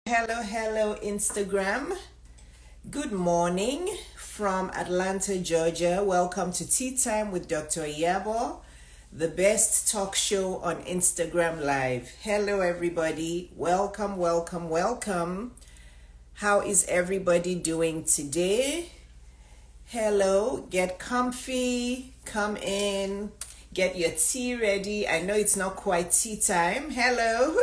Hello, Instagram. Good morning from Atlanta, Georgia. Welcome to Tea Time with Dr. Iyabo, the best talk show on Instagram Live. Hello, everybody. Welcome. How is everybody doing today? Hello, get comfy, come in, get your tea ready. I know it's not quite tea time. Hello.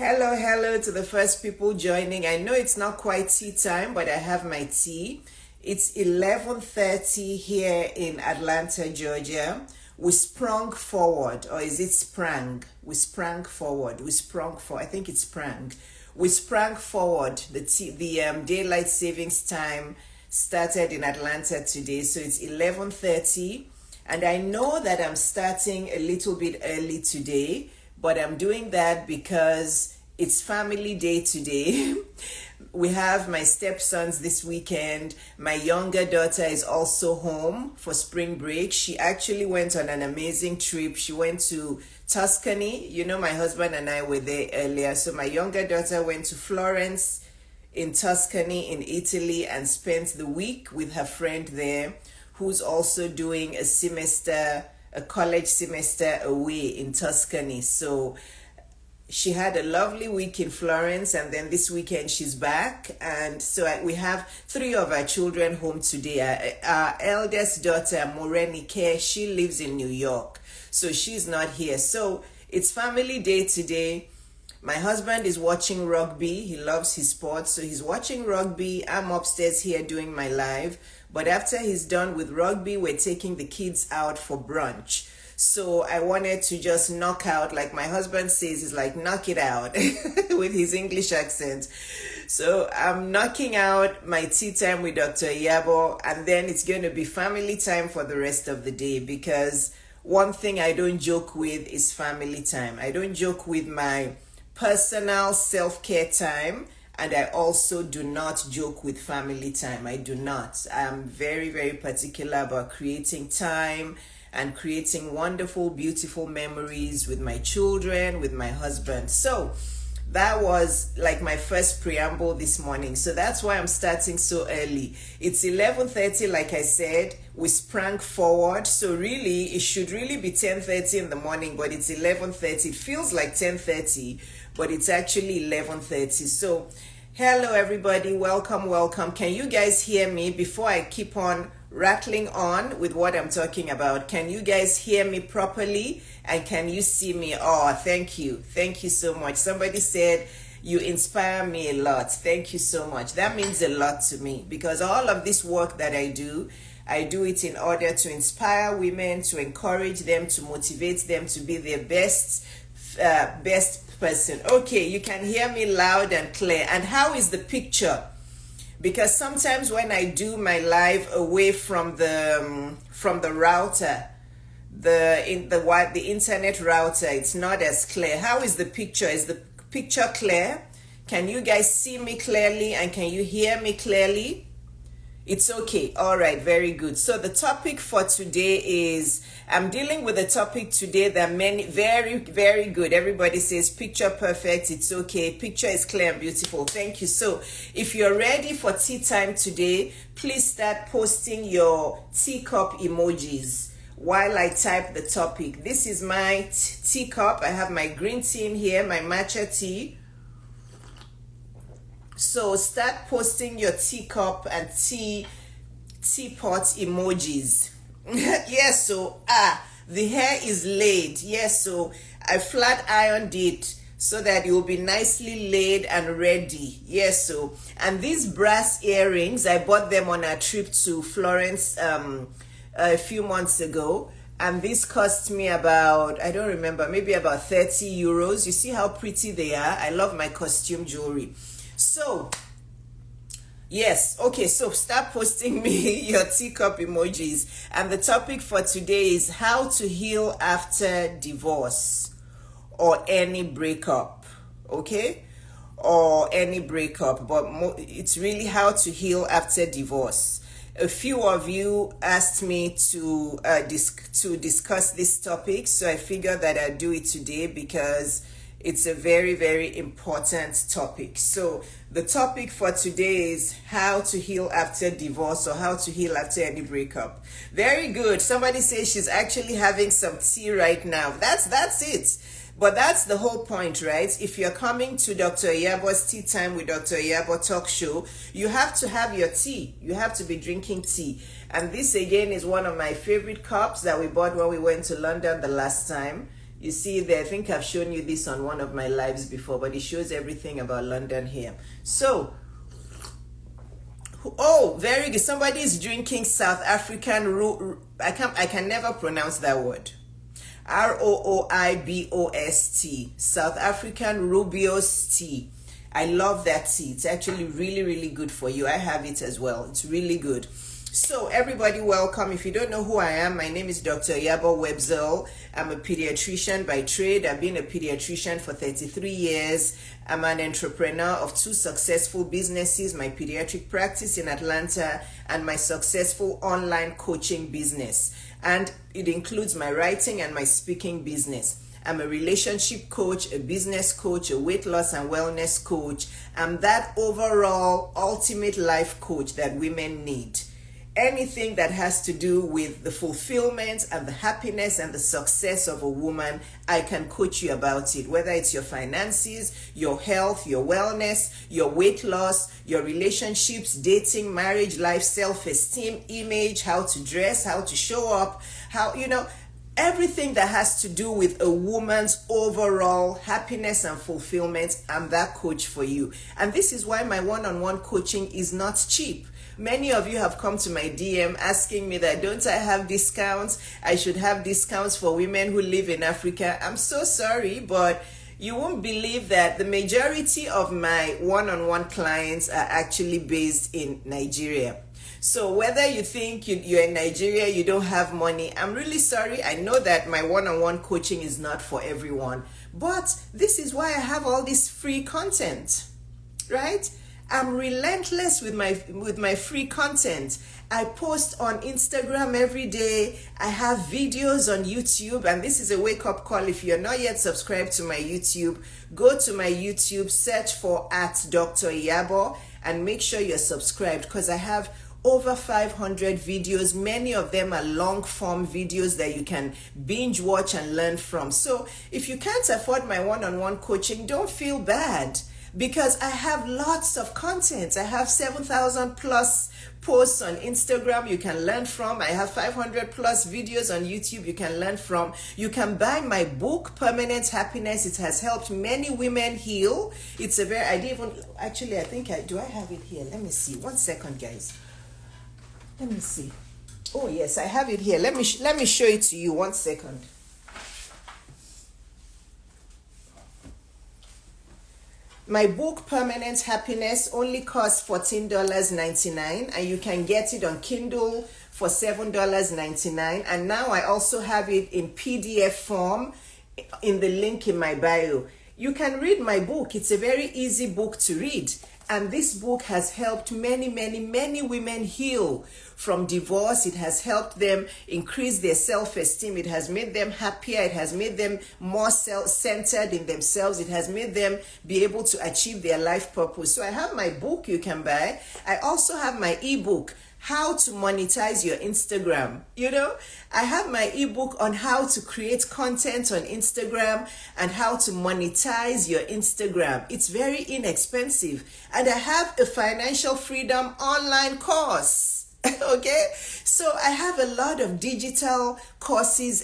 Hello to the first people joining. I know it's not quite tea time, but I have my tea. It's 11:30 here in Atlanta, Georgia. We sprung forward, or is it sprang? We sprang forward. I think it's sprang. We sprang forward. The daylight savings time started in Atlanta today, so it's 11:30, and I know that I'm starting a little bit early today, but I'm doing that because it's family day today. We have my stepsons this weekend. My younger daughter is also home for spring break. She actually went on an amazing trip. She went to Tuscany. You know, my husband and I were there earlier. So my younger daughter went to Florence in Tuscany in Italy and spent the week with her friend there, who's also doing a college semester away in Tuscany. So she had a lovely week in Florence, and then this weekend she's back. And so we have three of our children home today. Our eldest daughter, Morenike, she lives in New York, so she's not here. So it's family day today. My husband is watching rugby. He loves his sports, so he's watching rugby. I'm upstairs here doing my live. But after he's done with rugby, we're taking the kids out for brunch. So I wanted to just knock out, like my husband says, he's like, knock it out with his English accent. So I'm knocking out my tea time with Dr. Iyabo, and then it's going to be family time for the rest of the day, because one thing I don't joke with is family time. I don't joke with my personal self-care time, and I also do not joke with family time. I do not. I'm very particular about creating time and creating wonderful, beautiful memories with my children, with my husband. So that was like my first preamble this morning. So that's why I'm starting so early. It's 11:30, like I said. We sprang forward. So really, it should really be 10:30 in the morning, but it's 11:30. It feels like 10:30, but it's actually 11:30. So hello, everybody. Welcome. Can you guys hear me before I keep on rattling on with what I'm talking about? Can you guys hear me properly, and can you see me? Oh, thank you so much. Somebody said you inspire me a lot. Thank you so much. That means a lot to me, because all of this work that I do it in order to inspire women, to encourage them, to motivate them to be their best person. Okay, you can hear me loud and clear. And how is the picture? Because sometimes when I do my live away from the router, the internet router, it's not as clear. How is the picture? Is the picture clear? Can you guys see me clearly, and can you hear me clearly? It's okay. All right, very good. So the topic for today is, I'm dealing with a topic today that many, very good. Everybody says picture perfect. It's okay. Picture is clear and beautiful. Thank you. So if you're ready for tea time today, please start posting your teacup emojis while I type the topic. This is my teacup. I have my green tea in here, my matcha tea. So start posting your teacup and teapot emojis. Yes, so the hair is laid. Yes, so I flat ironed it so that it will be nicely laid and ready. Yes, so, and these brass earrings, I bought them on a trip to Florence a few months ago. And this cost me about, I don't remember, maybe about 30 euros. You see how pretty they are? I love my costume jewelry. So, yes, okay, so start posting me your teacup emojis. And the topic for today is how to heal after divorce or any breakup, okay? Or any breakup, but it's really how to heal after divorce. A few of you asked me to discuss this topic, so I figured that I'd do it today because It's a very, very important topic. So the topic for today is how to heal after divorce, or how to heal after any breakup. Very good. Somebody says she's actually having some tea right now. That's it. But that's the whole point, right? If you're coming to Dr. Iyabo's Tea Time with Dr. Iyabo talk show, you have to have your tea. You have to be drinking tea. And this again is one of my favorite cups that we bought when we went to London the last time. You see there, I think I've shown you this on one of my lives before, but it shows everything about London here. So, oh, very good. Somebody is drinking South African, I can never pronounce that word. Rooibos tea, South African Rooibos tea. I love that tea. It's actually really, really good for you. I have it as well. It's really good. So everybody, welcome. If you don't know who I am, my name is Dr. Iyabo Webzel. I'm a pediatrician by trade. I've been a pediatrician for 33 years. I'm an entrepreneur of 2 successful businesses, my pediatric practice in Atlanta and my successful online coaching business. And it includes my writing and my speaking business. I'm a relationship coach, a business coach, a weight loss and wellness coach. I'm that overall ultimate life coach that women need. Anything that has to do with the fulfillment and the happiness and the success of a woman, I can coach you about it. Whether it's your finances, your health, your wellness, your weight loss, your relationships, dating, marriage, life, self-esteem, image, how to dress, how to show up, everything that has to do with a woman's overall happiness and fulfillment, I'm that coach for you. And this is why my one-on-one coaching is not cheap. Many of you have come to my DM asking me that, don't I have discounts? I should have discounts for women who live in Africa. I'm so sorry, but you won't believe that the majority of my one-on-one clients are actually based in Nigeria. So whether you think you're in Nigeria, you don't have money, I'm really sorry. I know that my one-on-one coaching is not for everyone, but this is why I have all this free content, right? I'm relentless with my free content. I post on Instagram every day. I have videos on YouTube, and this is a wake-up call. If you're not yet subscribed to my YouTube, go to my YouTube, search for @Dr. Iyabo, and make sure you're subscribed, because I have over 500 videos. Many of them are long form videos that you can binge watch and learn from. So if you can't afford my one-on-one coaching, don't feel bad, because I have lots of content. I have 7,000 plus posts on Instagram you can learn from. I have 500 plus videos on YouTube you can learn from. You can buy my book, Permanent Happiness. It has helped many women heal. It's a very, do I have it here? Let me see. 1 second, guys. Let me see. Oh yes, I have it here. Let me show it to you. 1 second. My book, Permanent Happiness, only costs $14.99, and you can get it on Kindle for $7.99. And now I also have it in PDF form in the link in my bio. You can read my book. It's a very easy book to read. And this book has helped many, many, many women heal from divorce. It has helped them increase their self-esteem. It has made them happier. It has made them more self-centered in themselves. It has made them be able to achieve their life purpose. So I have my book you can buy. I also have my ebook, How to Monetize Your Instagram. I have my ebook on how to create content on Instagram and how to monetize your Instagram. It's very inexpensive. And I have a financial freedom online course. Okay, so I have a lot of digital courses,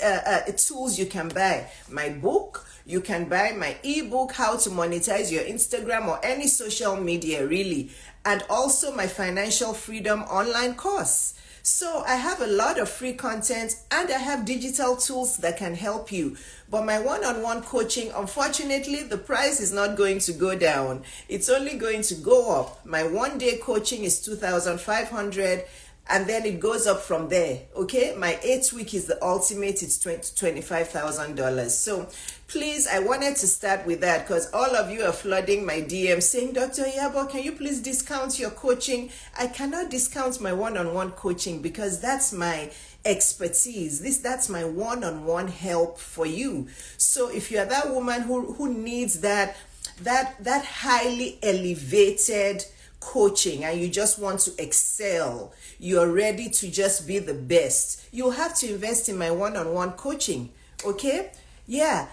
tools you can buy. My book, you can buy my ebook, How to Monetize Your Instagram, or any social media really, and also my financial freedom online course. So I have a lot of free content, and I have digital tools that can help you. But my one-on-one coaching, unfortunately, the price is not going to go down. It's only going to go up. My one-day coaching is $2,500. And then it goes up from there, okay? My 8-week is the ultimate. It's $25,000. So please, I wanted to start with that because all of you are flooding my DM saying, Dr. Iyabo, can you please discount your coaching? I cannot discount my one-on-one coaching because that's my expertise. That's my one-on-one help for you. So if you're that woman who needs that highly elevated coaching, and you just want to excel, you're ready to just be the best, you'll have to invest in my one-on-one coaching. Okay? Yeah.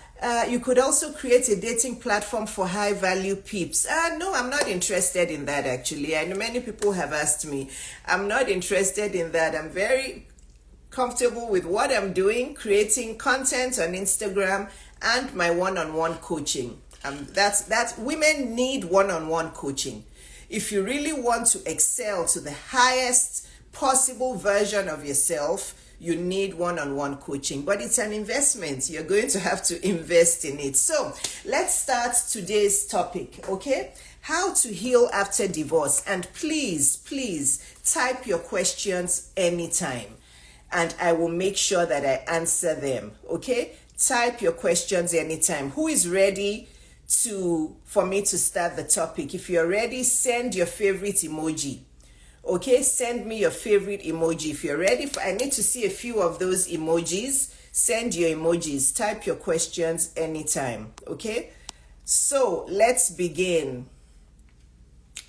You could also create a dating platform for high value peeps. No, I'm not interested in that actually. I know many people have asked me. I'm not interested in that. I'm very comfortable with what I'm doing, creating content on Instagram and my one-on-one coaching. That's women need one-on-one coaching. If you really want to excel to the highest possible version of yourself, you need one-on-one coaching, but it's an investment. You're going to have to invest in it. So let's start today's topic, okay? How to heal after divorce. And please type your questions anytime, and I will make sure that I answer them, okay? Type your questions anytime. Who is ready for me to start the topic? If you're ready, send your favorite emoji. Okay, send me your favorite emoji. If you're ready, I need to see a few of those emojis. Send your emojis. Type your questions anytime. Okay, so let's begin.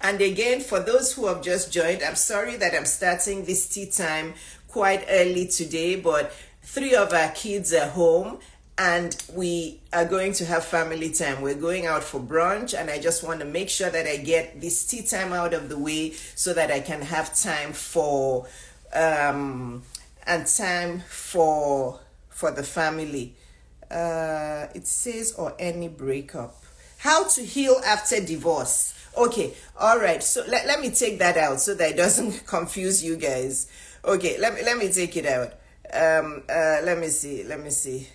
And again, for those who have just joined, I'm sorry that I'm starting this tea time quite early today, but 3 of our kids are home and we are going to have family time. We're going out for brunch, and I just want to make sure that I get this tea time out of the way so that I can have time for the family. It says, or any breakup. How to heal after divorce. Okay, all right. So let me take that out so that it doesn't confuse you guys. Okay, let me take it out. Let me see.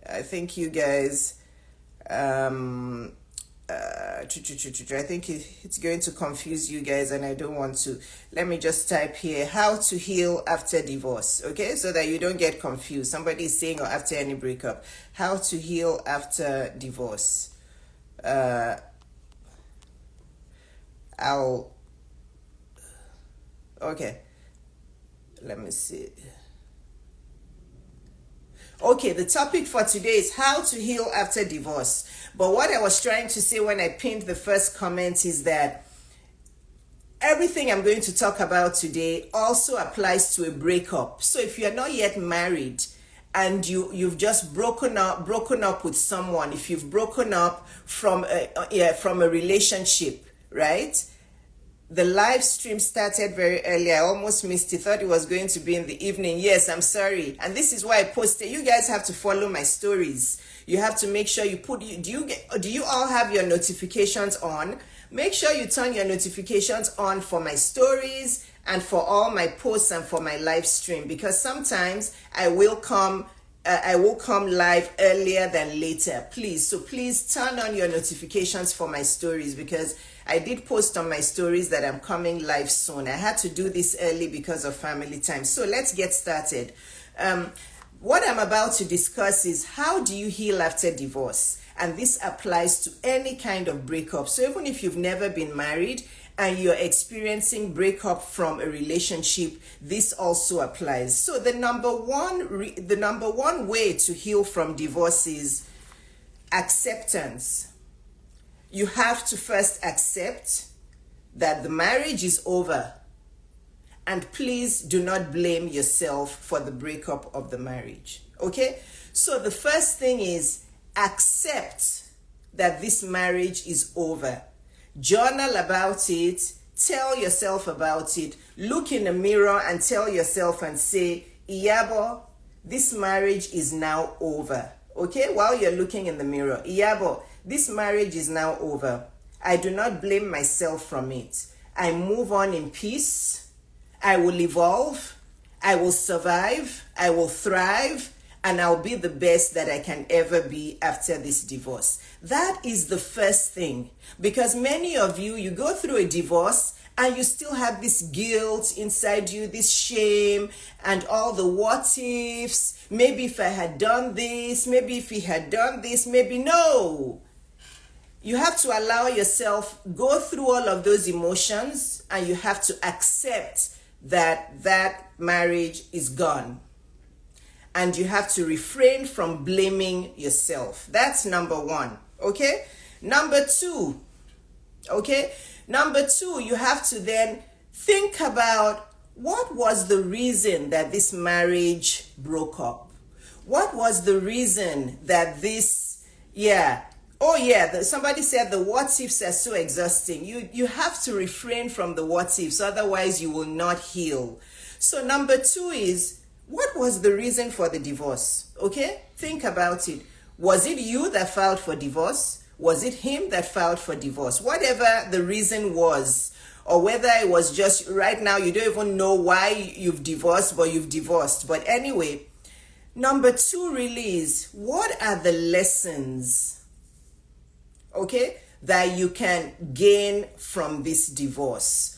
I think you guys, I think it's going to confuse you guys, and I don't want to. Let me just type here, how to heal after divorce, okay? So that you don't get confused. Somebody is saying, or after any breakup. How to heal after divorce. Okay. Let me see. Okay, the topic for today is how to heal after divorce. But what I was trying to say when I pinned the first comment is that everything I'm going to talk about today also applies to a breakup. So if you're not yet married and you've just broken up with someone, if you've broken up from a relationship, right? The live stream started very early. I almost missed it. Thought it was going to be in the evening. Yes, I'm sorry. And this is why I posted. You guys have to follow my stories. You have to make sure you do you all have your notifications on? Make sure you turn your notifications on for my stories and for all my posts and for my live stream, because sometimes I will come live earlier than later. Please turn on your notifications for my stories, because I did post on my stories that I'm coming live soon. I had to do this early because of family time. So let's get started. What I'm about to discuss is how do you heal after divorce? And this applies to any kind of breakup. So even if you've never been married and you're experiencing breakup from a relationship, this also applies. So the number one way to heal from divorce is acceptance. You have to first accept that the marriage is over. And please do not blame yourself for the breakup of the marriage. Okay? So the first thing is accept that this marriage is over. Journal about it. Tell yourself about it. Look in the mirror and tell yourself and say, Iyabo, this marriage is now over. Okay? While you're looking in the mirror, Iyabo, this marriage is now over. I do not blame myself from it. I move on in peace. I will evolve. I will survive. I will thrive. And I'll be the best that I can ever be after this divorce. That is the first thing. Because many of you go through a divorce and you still have this guilt inside you, this shame, and all the what ifs. Maybe if I had done this, maybe if he had done this, maybe no. You have to allow yourself go through all of those emotions, and you have to accept that marriage is gone. and you have to refrain from blaming yourself. That's number one. Okay? Number two, you have to then think about what was the reason that this marriage broke up? What was the reason that somebody said the what ifs are so exhausting. You have to refrain from the what ifs, otherwise you will not heal. So number two is, what was the reason for the divorce? Okay? Think about it. Was it you that filed for divorce? Was it him that filed for divorce? Whatever the reason was, or whether it was just right now you don't even know why you've divorced, but you've divorced. But anyway, number two really is, what are the lessons, okay, that you can gain from this divorce?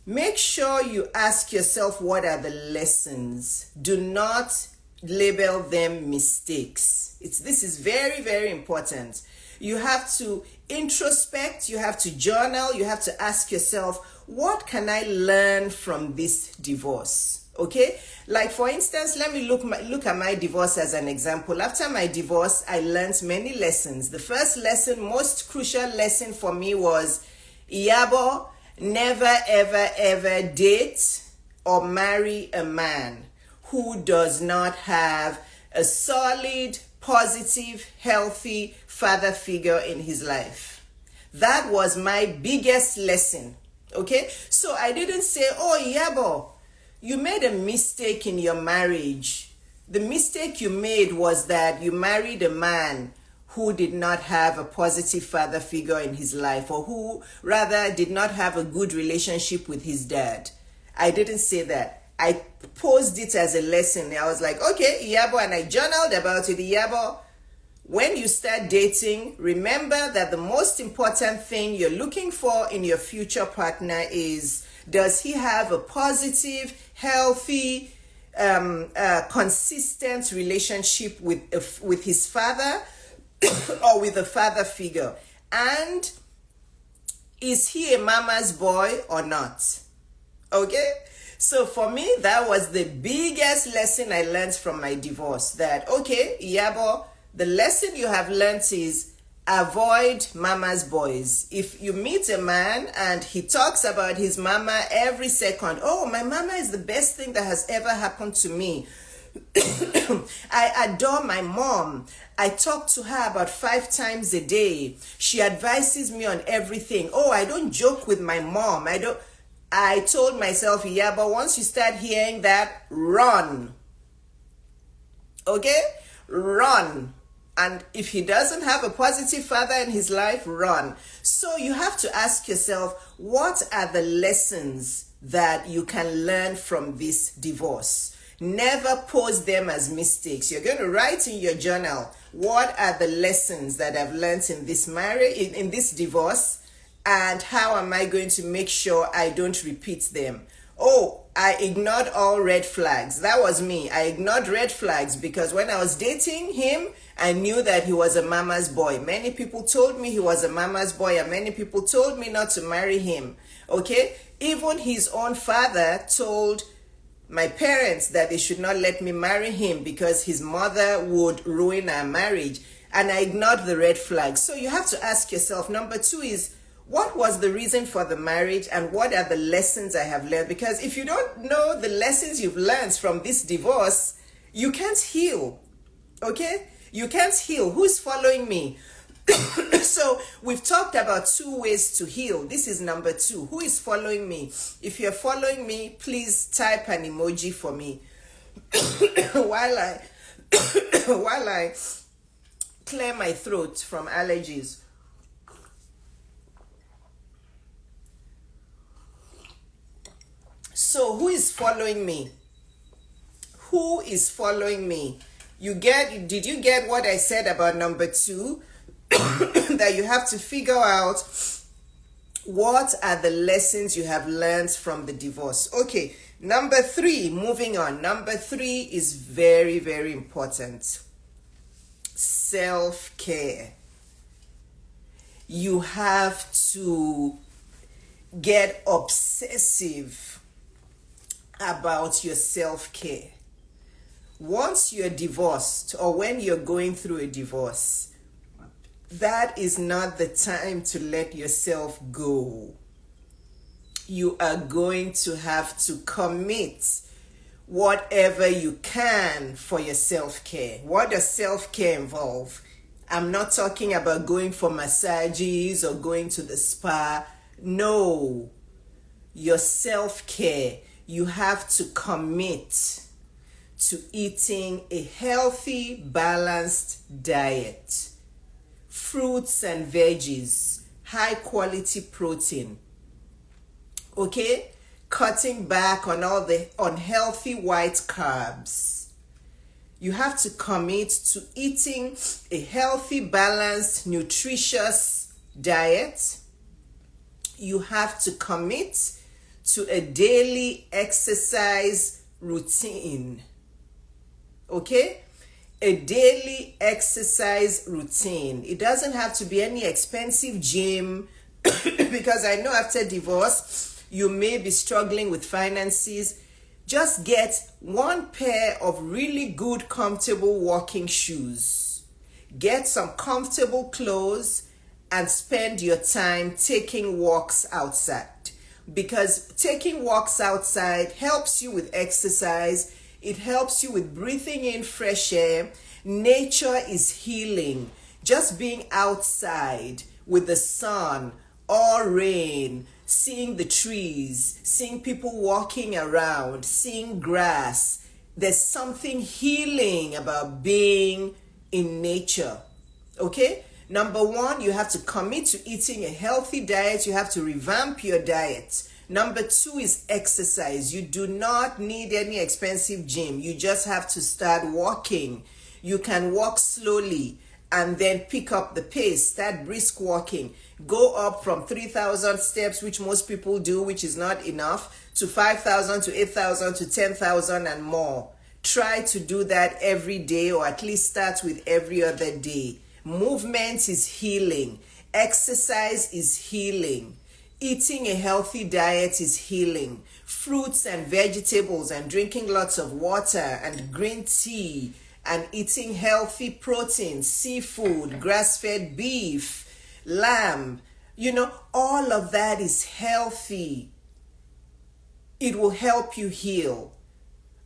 Make sure you ask yourself, what are the lessons? Do not label them mistakes. This is very, very important. You have to introspect, you have to journal, you have to ask yourself, what can I learn from this divorce? Okay? Like for instance, let me look at my divorce as an example. After my divorce, I learned many lessons. The first lesson, most crucial lesson for me was, Iyabo, never ever ever date or marry a man who does not have a solid, positive, healthy father figure in his life. That was my biggest lesson. Okay? So I didn't say, oh, Iyabo, you made a mistake in your marriage. The mistake you made was that you married a man who did not have a positive father figure in his life, or who rather did not have a good relationship with his dad. I didn't say that. I posed it as a lesson. I was like, okay, Iyabo, and I journaled about it. Iyabo, when you start dating, remember that the most important thing you're looking for in your future partner is, does he have a positive, healthy, consistent relationship with his father or with a father figure? And is he a mama's boy or not? Okay? So for me, that was the biggest lesson I learned from my divorce. That, okay, Iyabo, the lesson you have learned is, avoid mama's boys. If you meet a man and he talks about his mama every second, oh, my mama is the best thing that has ever happened to me. I adore my mom. I talk to her about 5 times a day. She advises me on everything. Oh, I don't joke with my mom. I told myself, Iyabo, once you start hearing that, run. Okay? Run. And if he doesn't have a positive father in his life, run. So you have to ask yourself, what are the lessons that you can learn from this divorce? Never pose them as mistakes. You're going to write in your journal, what are the lessons that I've learned in this marriage, in this divorce, and how am I going to make sure I don't repeat them? Oh, I ignored all red flags. That was me. I ignored red flags because when I was dating him, I knew that he was a mama's boy. Many people told me he was a mama's boy, and many people told me not to marry him. Okay? Even his own father told my parents that they should not let me marry him because his mother would ruin our marriage. And I ignored the red flags. So you have to ask yourself, number 2 is, what was the reason for the marriage and what are the lessons I have learned? Because if you don't know the lessons you've learned from this divorce, you can't heal. Okay? You can't heal. Who's following me? So we've talked about 2 ways to heal. This is number 2. Who is following me? If you're following me, please type an emoji for me while I clear my throat from allergies. So who is following me? Who is following me? Did you get what I said about number 2? That you have to figure out what are the lessons you have learned from the divorce. Okay, number 3, moving on. Number 3 is very, very important. Self-care. You have to get obsessive about your self-care. Once you're divorced or when you're going through a divorce, that is not the time to let yourself go. You are going to have to commit whatever you can for your self-care. What does self-care involve? I'm not talking about going for massages or going to the spa. No. Your self-care, you have to commit to eating a healthy, balanced diet. Fruits and veggies, high quality protein. Okay? Cutting back on all the unhealthy white carbs. You have to commit to eating a healthy, balanced, nutritious diet. You have to commit to a daily exercise routine. Okay? A daily exercise routine. It doesn't have to be any expensive gym because I know after divorce, you may be struggling with finances. Just get one pair of really good, comfortable walking shoes. Get some comfortable clothes and spend your time taking walks outside. Because taking walks outside helps you with exercise. It helps you with breathing in fresh air. Nature is healing. Just being outside with the sun or rain, seeing the trees, seeing people walking around, seeing grass. There's something healing about being in nature. Okay? Number one, you have to commit to eating a healthy diet. You have to revamp your diet. Number two is exercise. You do not need any expensive gym. You just have to start walking. You can walk slowly and then pick up the pace. Start brisk walking. Go up from 3,000 steps, which most people do, which is not enough, to 5,000, to 8,000, to 10,000 and more. Try to do that every day, or at least start with every other day. Movement is healing. Exercise is healing. Eating a healthy diet is healing. Fruits and vegetables and drinking lots of water and green tea and eating healthy protein, seafood, grass-fed beef, lamb, all of that is healthy. It will help you heal.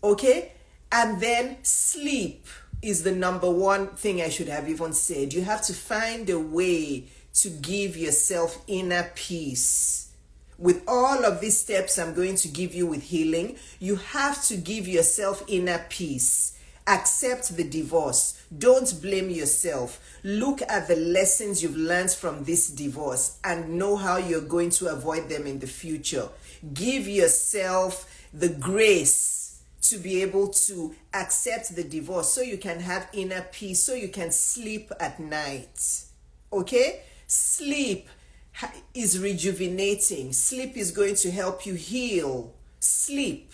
Okay? And then sleep is the number one thing I should have even said. You have to find a way to give yourself inner peace. With all of these steps I'm going to give you with healing, you have to give yourself inner peace. Accept the divorce. Don't blame yourself. Look at the lessons you've learned from this divorce and know how you're going to avoid them in the future. Give yourself the grace to be able to accept the divorce so you can have inner peace, so you can sleep at night. Okay? Sleep is rejuvenating. Sleep is going to help you heal. Sleep.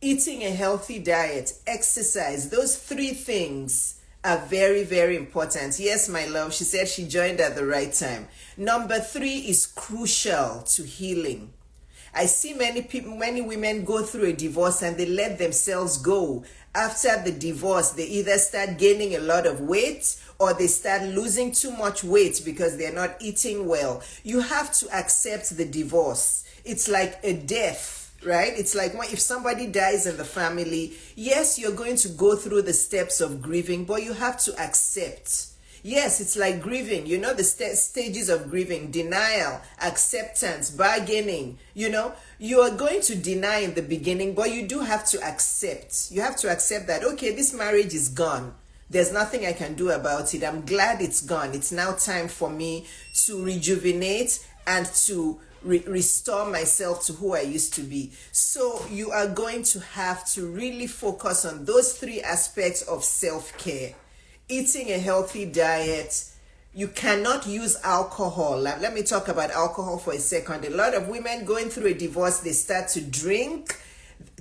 Eating a healthy diet, exercise, those three things are very, very important. Yes, my love, she said she joined at the right time. Number three is crucial to healing. I see many women go through a divorce and they let themselves go. After the divorce, they either start gaining a lot of weight or they start losing too much weight because they're not eating well. You have to accept the divorce. It's like a death, right? It's like if somebody dies in the family, yes, you're going to go through the steps of grieving, but you have to accept. Yes, it's like grieving, the stages of grieving: denial, acceptance, bargaining. You are going to deny in the beginning, but you do have to accept. You have to accept that, okay, this marriage is gone. There's nothing I can do about it. I'm glad it's gone. It's now time for me to rejuvenate and to restore myself to who I used to be. So you are going to have to really focus on those three aspects of self-care. Eating a healthy diet. You cannot use alcohol. Let me talk about alcohol for a second. A lot of women going through a divorce, they start to drink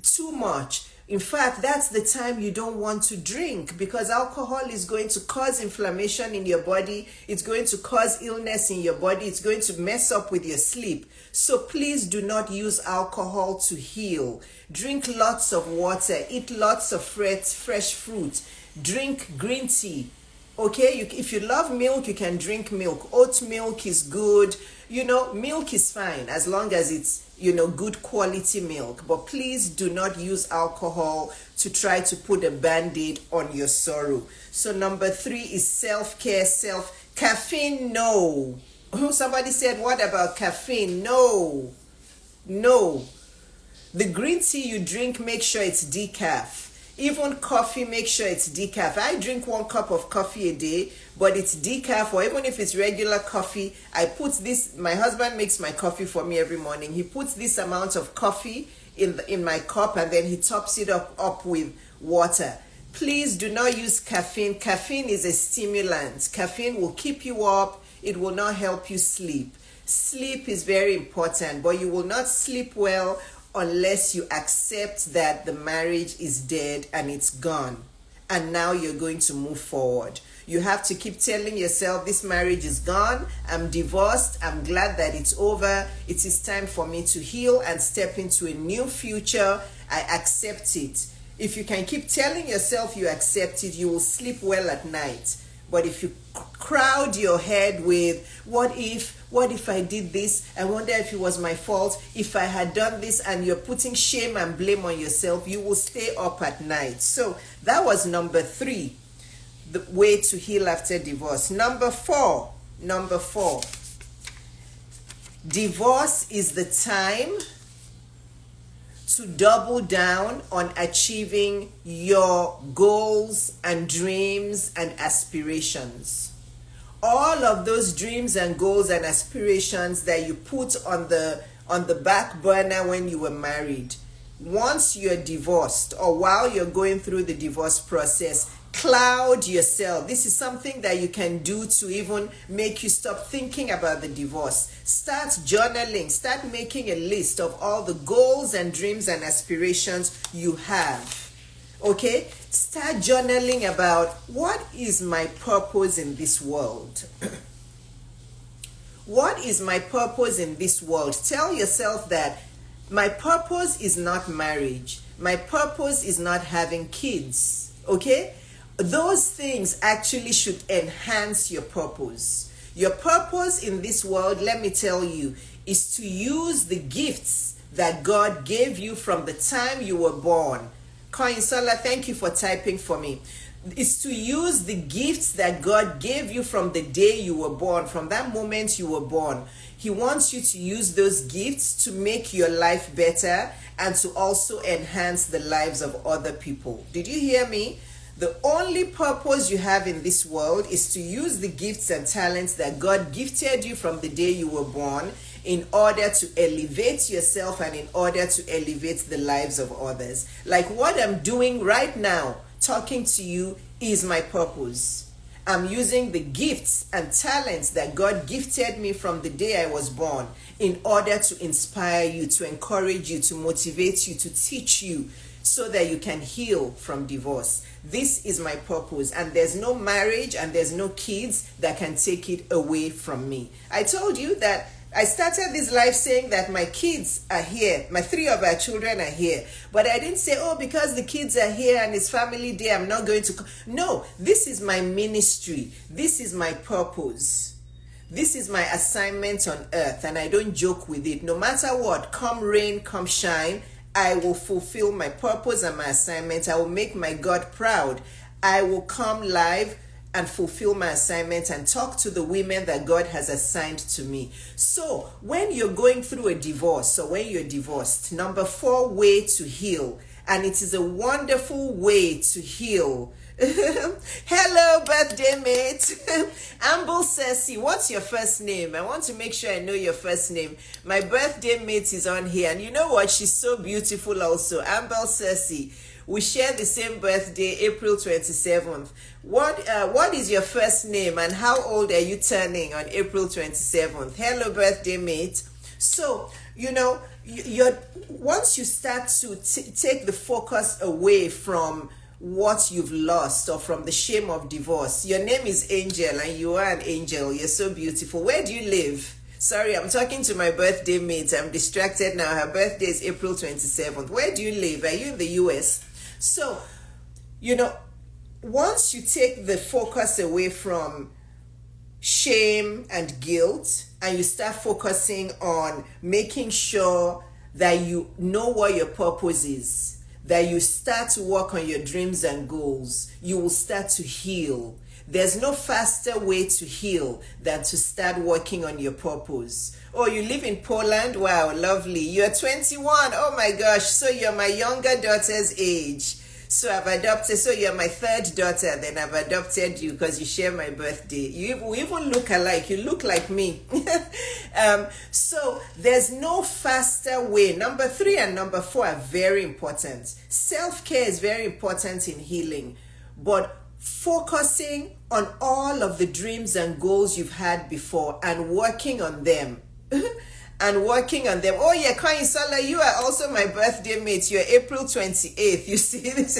too much. In fact, that's the time you don't want to drink, because alcohol is going to cause inflammation in your body. It's going to cause illness in your body. It's going to mess up with your sleep. So please do not use alcohol to heal. Drink lots of water. Eat lots of fresh fruit. Drink green tea. Okay, if you love milk, you can drink milk. Oat milk is good. Milk is fine as long as it's, good quality milk. But please do not use alcohol to try to put a band-aid on your sorrow. So number 3 is self-care, caffeine, no. Somebody said, what about caffeine? No. The green tea you drink, make sure it's decaf. Even coffee, make sure it's decaf. I drink 1 cup of coffee a day, but it's decaf. Or even if it's regular coffee, I put this, my husband makes my coffee for me every morning. He puts this amount of coffee in my cup, and then he tops it up with water. Please do not use caffeine. Caffeine is a stimulant. Caffeine will keep you up. It will not help you sleep. Sleep is very important, but you will not sleep well unless you accept that the marriage is dead and it's gone, and now you're going to move forward. You have to keep telling yourself, this marriage is gone, I'm divorced, I'm glad that it's over, it is time for me to heal and step into a new future. I accept it. If you can keep telling yourself you accept it, you will sleep well at night. But if you crowd your head with, what if I did this? I wonder if it was my fault. If I had done this, and you're putting shame and blame on yourself, you will stay up at night. So that was number 3, the way to heal after divorce. Number 4, divorce is the time to double down on achieving your goals and dreams and aspirations. All of those dreams and goals and aspirations that you put on the back burner when you were married, once you're divorced or while you're going through the divorce process, cloud yourself. This is something that you can do to even make you stop thinking about the divorce. Start journaling. Start making a list of all the goals and dreams and aspirations you have. Okay? Start journaling about, what is my purpose in this world? What is my purpose in this world? Tell yourself that my purpose is not marriage. My purpose is not having kids. Okay? Those things actually should enhance your purpose. Your purpose in this world, let me tell you, is to use the gifts that God gave you from the time you were born. Koinsola, thank you for typing for me. It's to use the gifts that God gave you from the day you were born, from that moment you were born. He wants you to use those gifts to make your life better and to also enhance the lives of other people. Did you hear me? The only purpose you have in this world is to use the gifts and talents that God gifted you from the day you were born in order to elevate yourself and in order to elevate the lives of others. Like what I'm doing right now, talking to you, is my purpose. I'm using the gifts and talents that God gifted me from the day I was born in order to inspire you, to encourage you, to motivate you, to teach you, so that you can heal from divorce. This is my purpose, and there's no marriage and there's no kids that can take it away from me. I told you that I started this life saying that my kids are here. My 3 of our children are here. But I didn't say, oh, because the kids are here and it's family day, I'm not going to. No, this is my ministry. This is my purpose. This is my assignment on earth, and I don't joke with it. No matter what, come rain, come shine, I will fulfill my purpose and my assignment. I will make my God proud. I will come live and fulfill my assignment and talk to the women that God has assigned to me. So when you're going through a divorce, or when you're divorced, number 4 way to heal, and it is a wonderful way to heal. Hello, birthday mate. Amble Cersei, what's your first name? I want to make sure I know your first name. My birthday mate is on here, and you know what? She's so beautiful also. Amble Cersei. We share the same birthday, April 27th. What is your first name, and how old are you turning on April 27th? Hello, birthday mate. So, you're once you start to take the focus away from what you've lost or from the shame of divorce. Your name is Angel and you are an angel. You're so beautiful. Where do you live? Sorry, I'm talking to my birthday mate. I'm distracted now. Her birthday is April 27th. Where do you live? Are you in the US? So, once you take the focus away from shame and guilt and you start focusing on making sure that you know what your purpose is, that you start to work on your dreams and goals, you will start to heal. There's no faster way to heal than to start working on your purpose. Oh, you live in Poland? Wow, lovely. You're 21. Oh my gosh. So you're my younger daughter's age. So I've adopted, so you're my third daughter, then I've adopted you because you share my birthday. We even look alike. You look like me. So there's no faster way. Number 3 and number 4 are very important. Self-care is very important in healing, but focusing on all of the dreams and goals you've had before and working on them. Oh yeah, Kainsala, you are also my birthday mate. You're April 28th. You see this?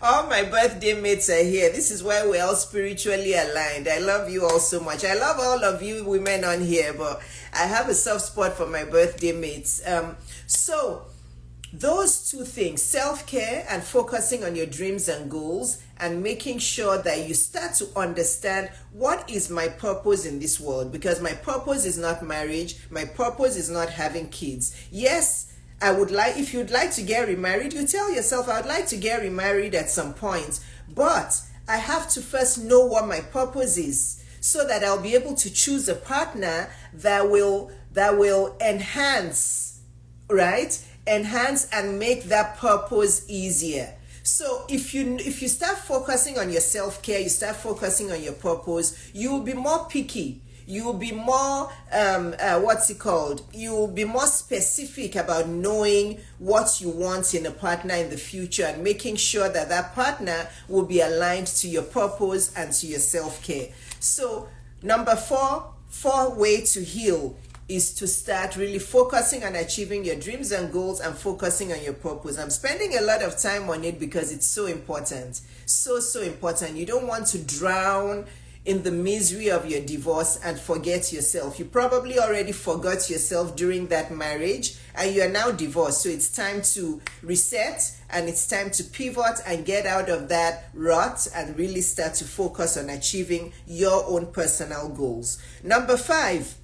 All my birthday mates are here. This is why we're all spiritually aligned. I love you all so much. I love all of you women on here, but I have a soft spot for my birthday mates. So those two things, self-care and focusing on your dreams and goals, and making sure that you start to understand what is my purpose in this world, because my purpose is not marriage, my purpose is not having kids. Yes, if you'd like to get remarried, you tell yourself, I would like to get remarried at some point, but I have to first know what my purpose is so that I'll be able to choose a partner that will enhance, right? Enhance and make that purpose easier. So if you start focusing on your self-care, you start focusing on your purpose, you will be more picky. You will be more, you will be more specific about knowing what you want in a partner in the future and making sure that that partner will be aligned to your purpose and to your self-care. So number 4 way to heal is to start really focusing on achieving your dreams and goals and focusing on your purpose. I'm spending a lot of time on it because it's so important. So important. You don't want to drown in the misery of your divorce and forget yourself. You probably already forgot yourself during that marriage and you are now divorced. So it's time to reset and it's time to pivot and get out of that rut and really start to focus on achieving your own personal goals. Number 5,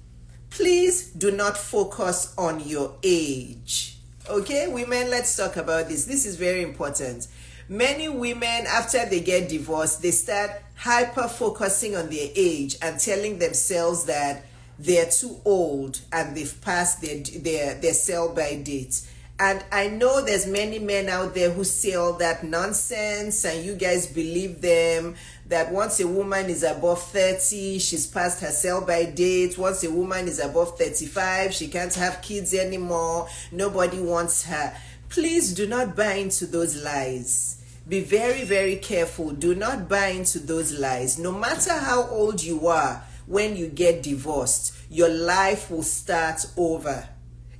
please do not focus on your age. Okay, women, let's talk about this. This is very important. Many women, after they get divorced, they start hyper-focusing on their age and telling themselves that they're too old and they've passed their sell-by date. And I know there's many men out there who say all that nonsense and you guys believe them, that once a woman is above 30, she's past her sell-by date. Once a woman is above 35, she can't have kids anymore. Nobody wants her. Please do not buy into those lies. Be very, very careful. Do not buy into those lies. No matter how old you are, when you get divorced, your life will start over.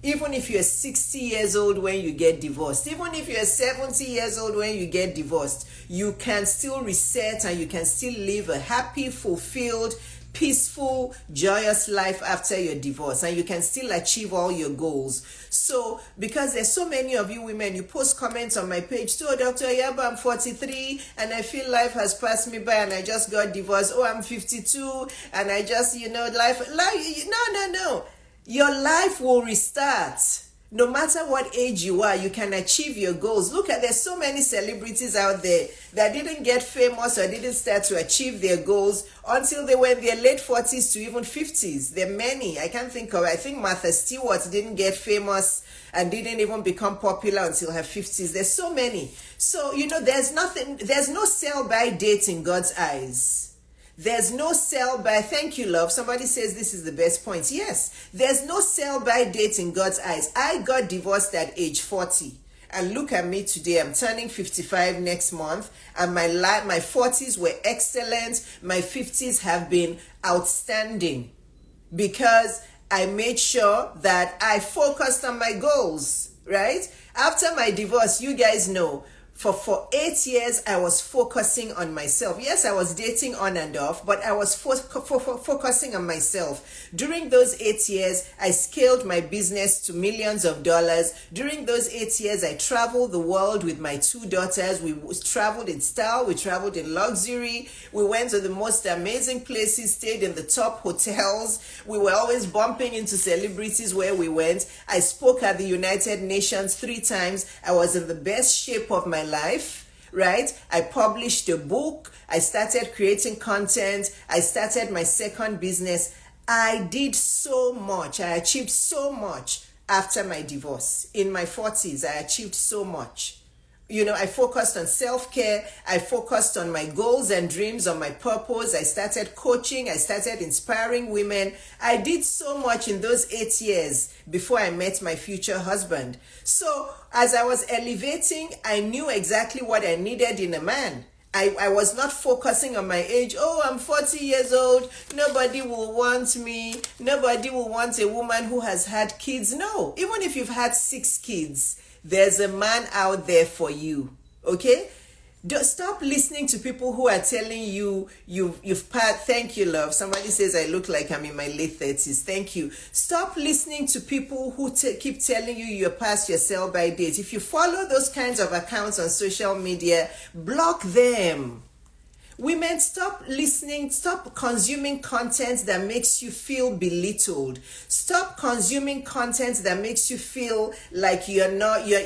Even if you're 60 years old when you get divorced, even if you're 70 years old when you get divorced, you can still reset and you can still live a happy, fulfilled, peaceful, joyous life after your divorce, and you can still achieve all your goals. So, because there's so many of you women, you post comments on my page, so Dr. Iyabo, I'm 43 and I feel life has passed me by and I just got divorced. Oh, I'm 52 and I just, life, no. Your life will restart. No matter what age you are, you can achieve your goals. Look at, there's so many celebrities out there that didn't get famous or didn't start to achieve their goals until they were in their late 40s to even 50s. There are many. I think Martha Stewart didn't get famous and didn't even become popular until her 50s. There's so many. So, there's no sell-by date in God's eyes. There's no sell-by, thank you, love. Somebody says this is the best point. Yes, there's no sell-by date in God's eyes. I got divorced at age 40. And look at me today. I'm turning 55 next month. And my 40s were excellent. My 50s have been outstanding. Because I made sure that I focused on my goals, right? After my divorce, you guys know, for 8 years, I was focusing on myself. Yes, I was dating on and off, but I was focusing on myself. During those 8 years, I scaled my business to millions of dollars. During those 8 years, I traveled the world with my two daughters. We traveled in style, we traveled in luxury, we went to the most amazing places, stayed in the top hotels. We were always bumping into celebrities where we went. I spoke at the United Nations 3 times. I was in the best shape of my life, right? I published a book. I started creating content. I started my second business. I did so much. I achieved so much after my divorce. In my 40s, I achieved so much. I focused on self-care. I focused on my goals and dreams, on my purpose. I started coaching. I started inspiring women. I did so much in those 8 years before I met my future husband. So as I was elevating, I knew exactly what I needed in a man. I was not focusing on my age. Oh, I'm 40 years old. Nobody will want me. Nobody will want a woman who has had kids. No, even if you've had 6 kids, there's a man out there for you, okay? Stop listening to people who are telling you you've passed. Thank you, love. Somebody says I look like I'm in my late 30s. Thank you. Stop listening to people who keep telling you you're past your sell-by date. If you follow those kinds of accounts on social media, block them. Women, stop listening, stop consuming content that makes you feel belittled. Stop consuming content that makes you feel like you're not a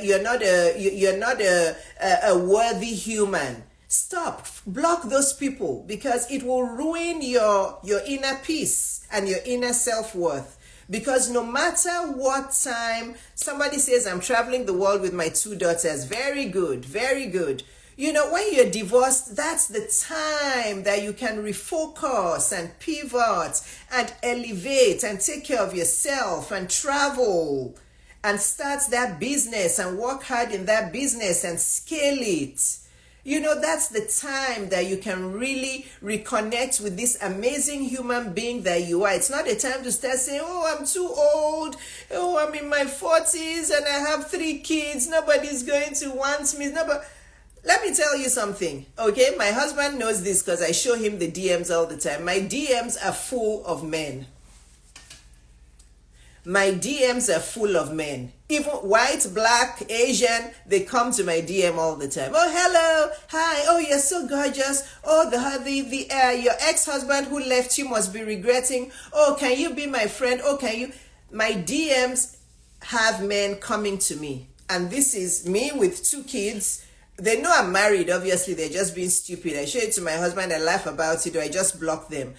worthy human. Stop, block those people, because it will ruin your inner peace and your inner self-worth. Because no matter what time somebody says I'm traveling the world with my 2 daughters, very good, very good. When you're divorced, that's the time that you can refocus and pivot and elevate and take care of yourself and travel and start that business and work hard in that business and scale it. That's the time that you can really reconnect with this amazing human being that you are. It's not a time to start saying, oh, I'm too old. Oh, I'm in my 40s and I have 3 kids. Nobody's going to want me. Let me tell you something, okay? My husband knows this because I show him the DMs all the time. My DMs are full of men. My DMs are full of men. Even white, black, Asian, they come to my DM all the time. Oh, hello, hi, oh, you're so gorgeous. Oh, your ex-husband who left you must be regretting. Oh, can you be my friend? Oh, can you? My DMs have men coming to me. And this is me with 2 kids. They know I'm married, obviously, they're just being stupid. I show it to my husband, I laugh about it, or I just block them.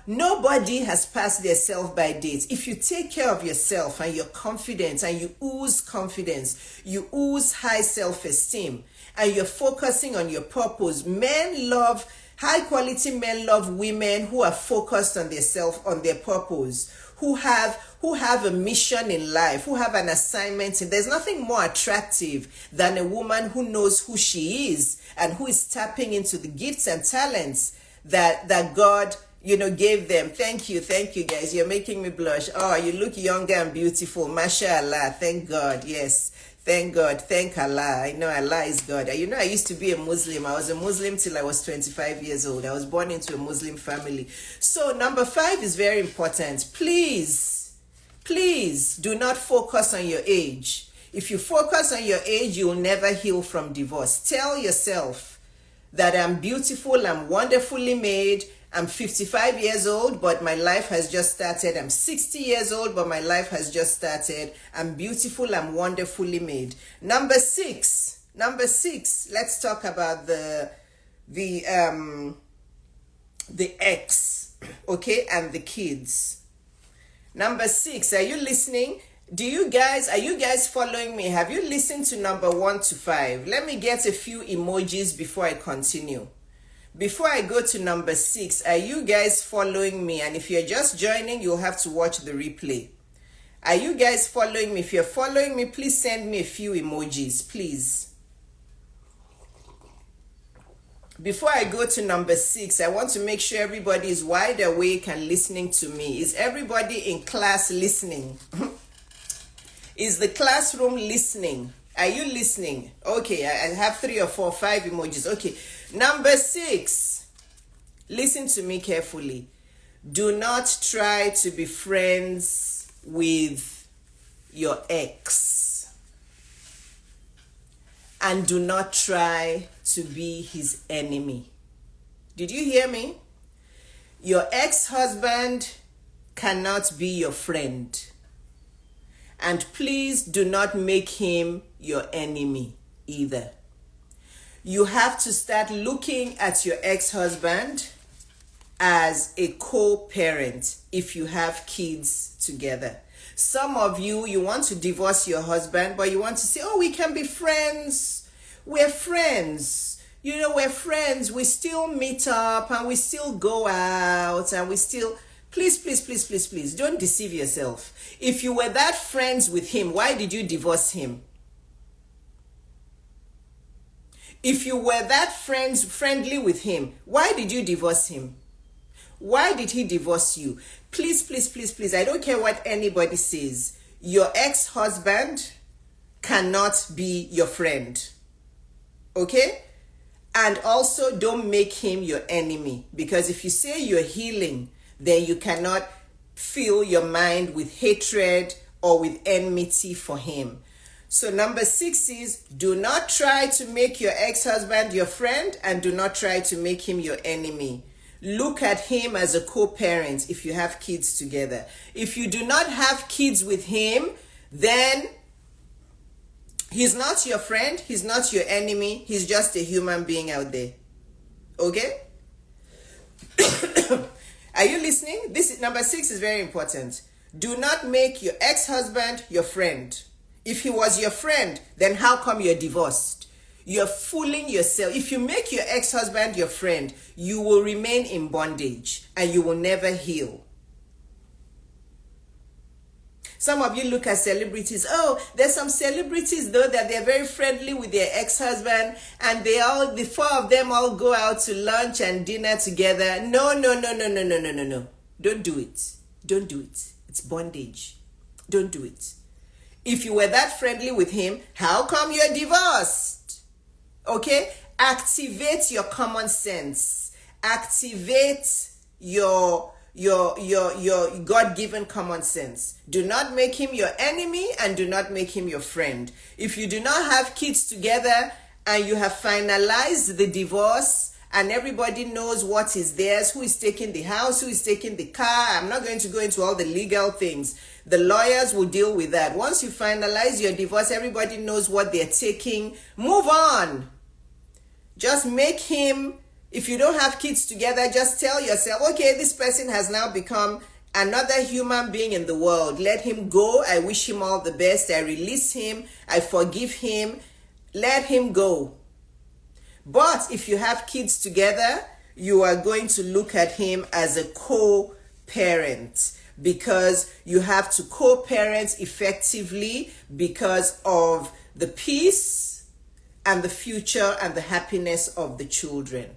Nobody has passed their sell-by date. If you take care of yourself and you're confident and you ooze confidence, you ooze high self-esteem, and you're focusing on your purpose, high-quality men love women who are focused on their purpose, who have a mission in life, who have an assignment. There's nothing more attractive than a woman who knows who she is and who is tapping into the gifts and talents that God gave them. Thank you guys. You're making me blush. Oh, you look younger and beautiful. Mashallah. Thank God. Yes. Thank God. Thank Allah. I know Allah is God. I used to be a Muslim. I was a Muslim till I was 25 years old. I was born into a Muslim family. So number 5 is very important. Please do not focus on your age. If you focus on your age, you will never heal from divorce. Tell yourself that I'm beautiful, I'm wonderfully made, I'm 55 years old, but my life has just started. I'm 60 years old, but my life has just started. I'm beautiful, I'm wonderfully made. Number six, let's talk about the ex, okay, and the kids. Number 6, are you listening? Are you guys following me? Have you listened to number 1 to 5? Let me get a few emojis before I continue. Before I go to number 6, are you guys following me? And if you're just joining, you'll have to watch the replay. Are you guys following me? If you're following me, please send me a few emojis, please. Before I go to number 6, I want to make sure everybody is wide awake and listening to me. Is everybody in class listening? Is the classroom listening? Are you listening? Okay, I have 3 or 4, 5 emojis. Okay, number 6. Listen to me carefully. Do not try to be friends with your ex. And do not try to be his enemy. Did you hear me? Your ex-husband cannot be your friend. And please do not make him your enemy either. You have to start looking at your ex-husband as a co-parent if you have kids together. Some of you want to divorce your husband, but you want to say, oh, we can be friends. We're friends. We're friends. We still meet up and we still go out and we still... Please, don't deceive yourself. If you were that friends with him, why did you divorce him? If you were that friendly with him, why did you divorce him? Why did he divorce you? Please, I don't care what anybody says. Your ex-husband cannot be your friend. Okay? And also don't make him your enemy. Because if you say you're healing, then you cannot fill your mind with hatred or with enmity for him. So number 6 is, do not try to make your ex-husband your friend and do not try to make him your enemy. Look at him as a co-parent if you have kids together. If you do not have kids with him, then he's not your friend, he's not your enemy, he's just a human being out there. Okay? Are you listening? Number 6 is very important. Do not make your ex-husband your friend. If he was your friend, then how come you're divorced? You're fooling yourself. If you make your ex-husband your friend, you will remain in bondage and you will never heal. Some of you look at celebrities. Oh, there's some celebrities though that they're very friendly with their ex-husband and the 4 of them all go out to lunch and dinner together. No. Don't do it. Don't do it. It's bondage. Don't do it. If you were that friendly with him, how come you're divorced? Okay? Activate your common sense. Activate your God-given common sense. Do not make him your enemy and do not make him your friend. If you do not have kids together and you have finalized the divorce and everybody knows what is theirs, who is taking the house, who is taking the car, I'm not going to go into all the legal things. The lawyers will deal with that. Once you finalize your divorce, everybody knows what they're taking. Move on. Just make him... If you don't have kids together, just tell yourself, okay, this person has now become another human being in the world. Let him go. I wish him all the best. I release him. I forgive him. Let him go. But if you have kids together, you are going to look at him as a co-parent because you have to co-parent effectively because of the peace and the future and the happiness of the children.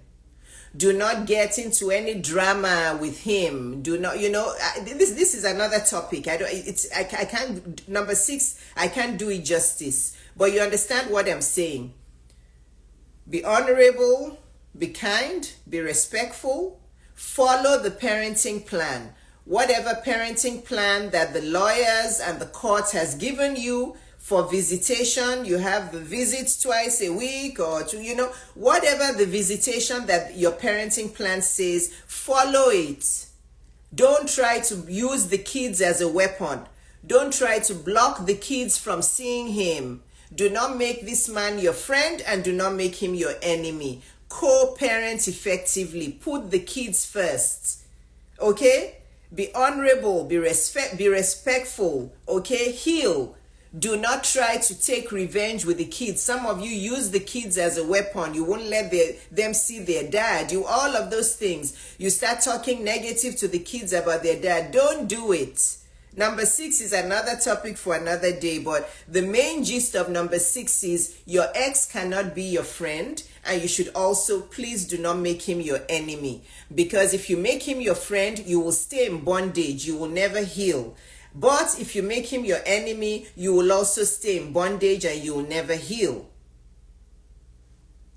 Do not get into any drama with him. Do not, this is another topic. I can't, number 6, I can't do it justice. But you understand what I'm saying. Be honorable, be kind, be respectful, follow the parenting plan. Whatever parenting plan that the lawyers and the court has given you, for visitation, you have the visits twice a week or whatever the visitation that your parenting plan says, follow it. Don't try to use the kids as a weapon. Don't try to block the kids from seeing him. Do not make this man your friend and do not make him your enemy. Co-parent effectively. Put the kids first. Okay? Be honorable, be respectful. Okay? Heal. Do not try to take revenge with the kids. Some of you use the kids as a weapon. You won't let them see their dad. All of those things. You start talking negative to the kids about their dad. Don't do it. Number 6 is another topic for another day, but the main gist of number 6 is your ex cannot be your friend, and you should also please do not make him your enemy, because if you make him your friend, you will stay in bondage, you will never heal. But if you make him your enemy, you will also stay in bondage and you will never heal.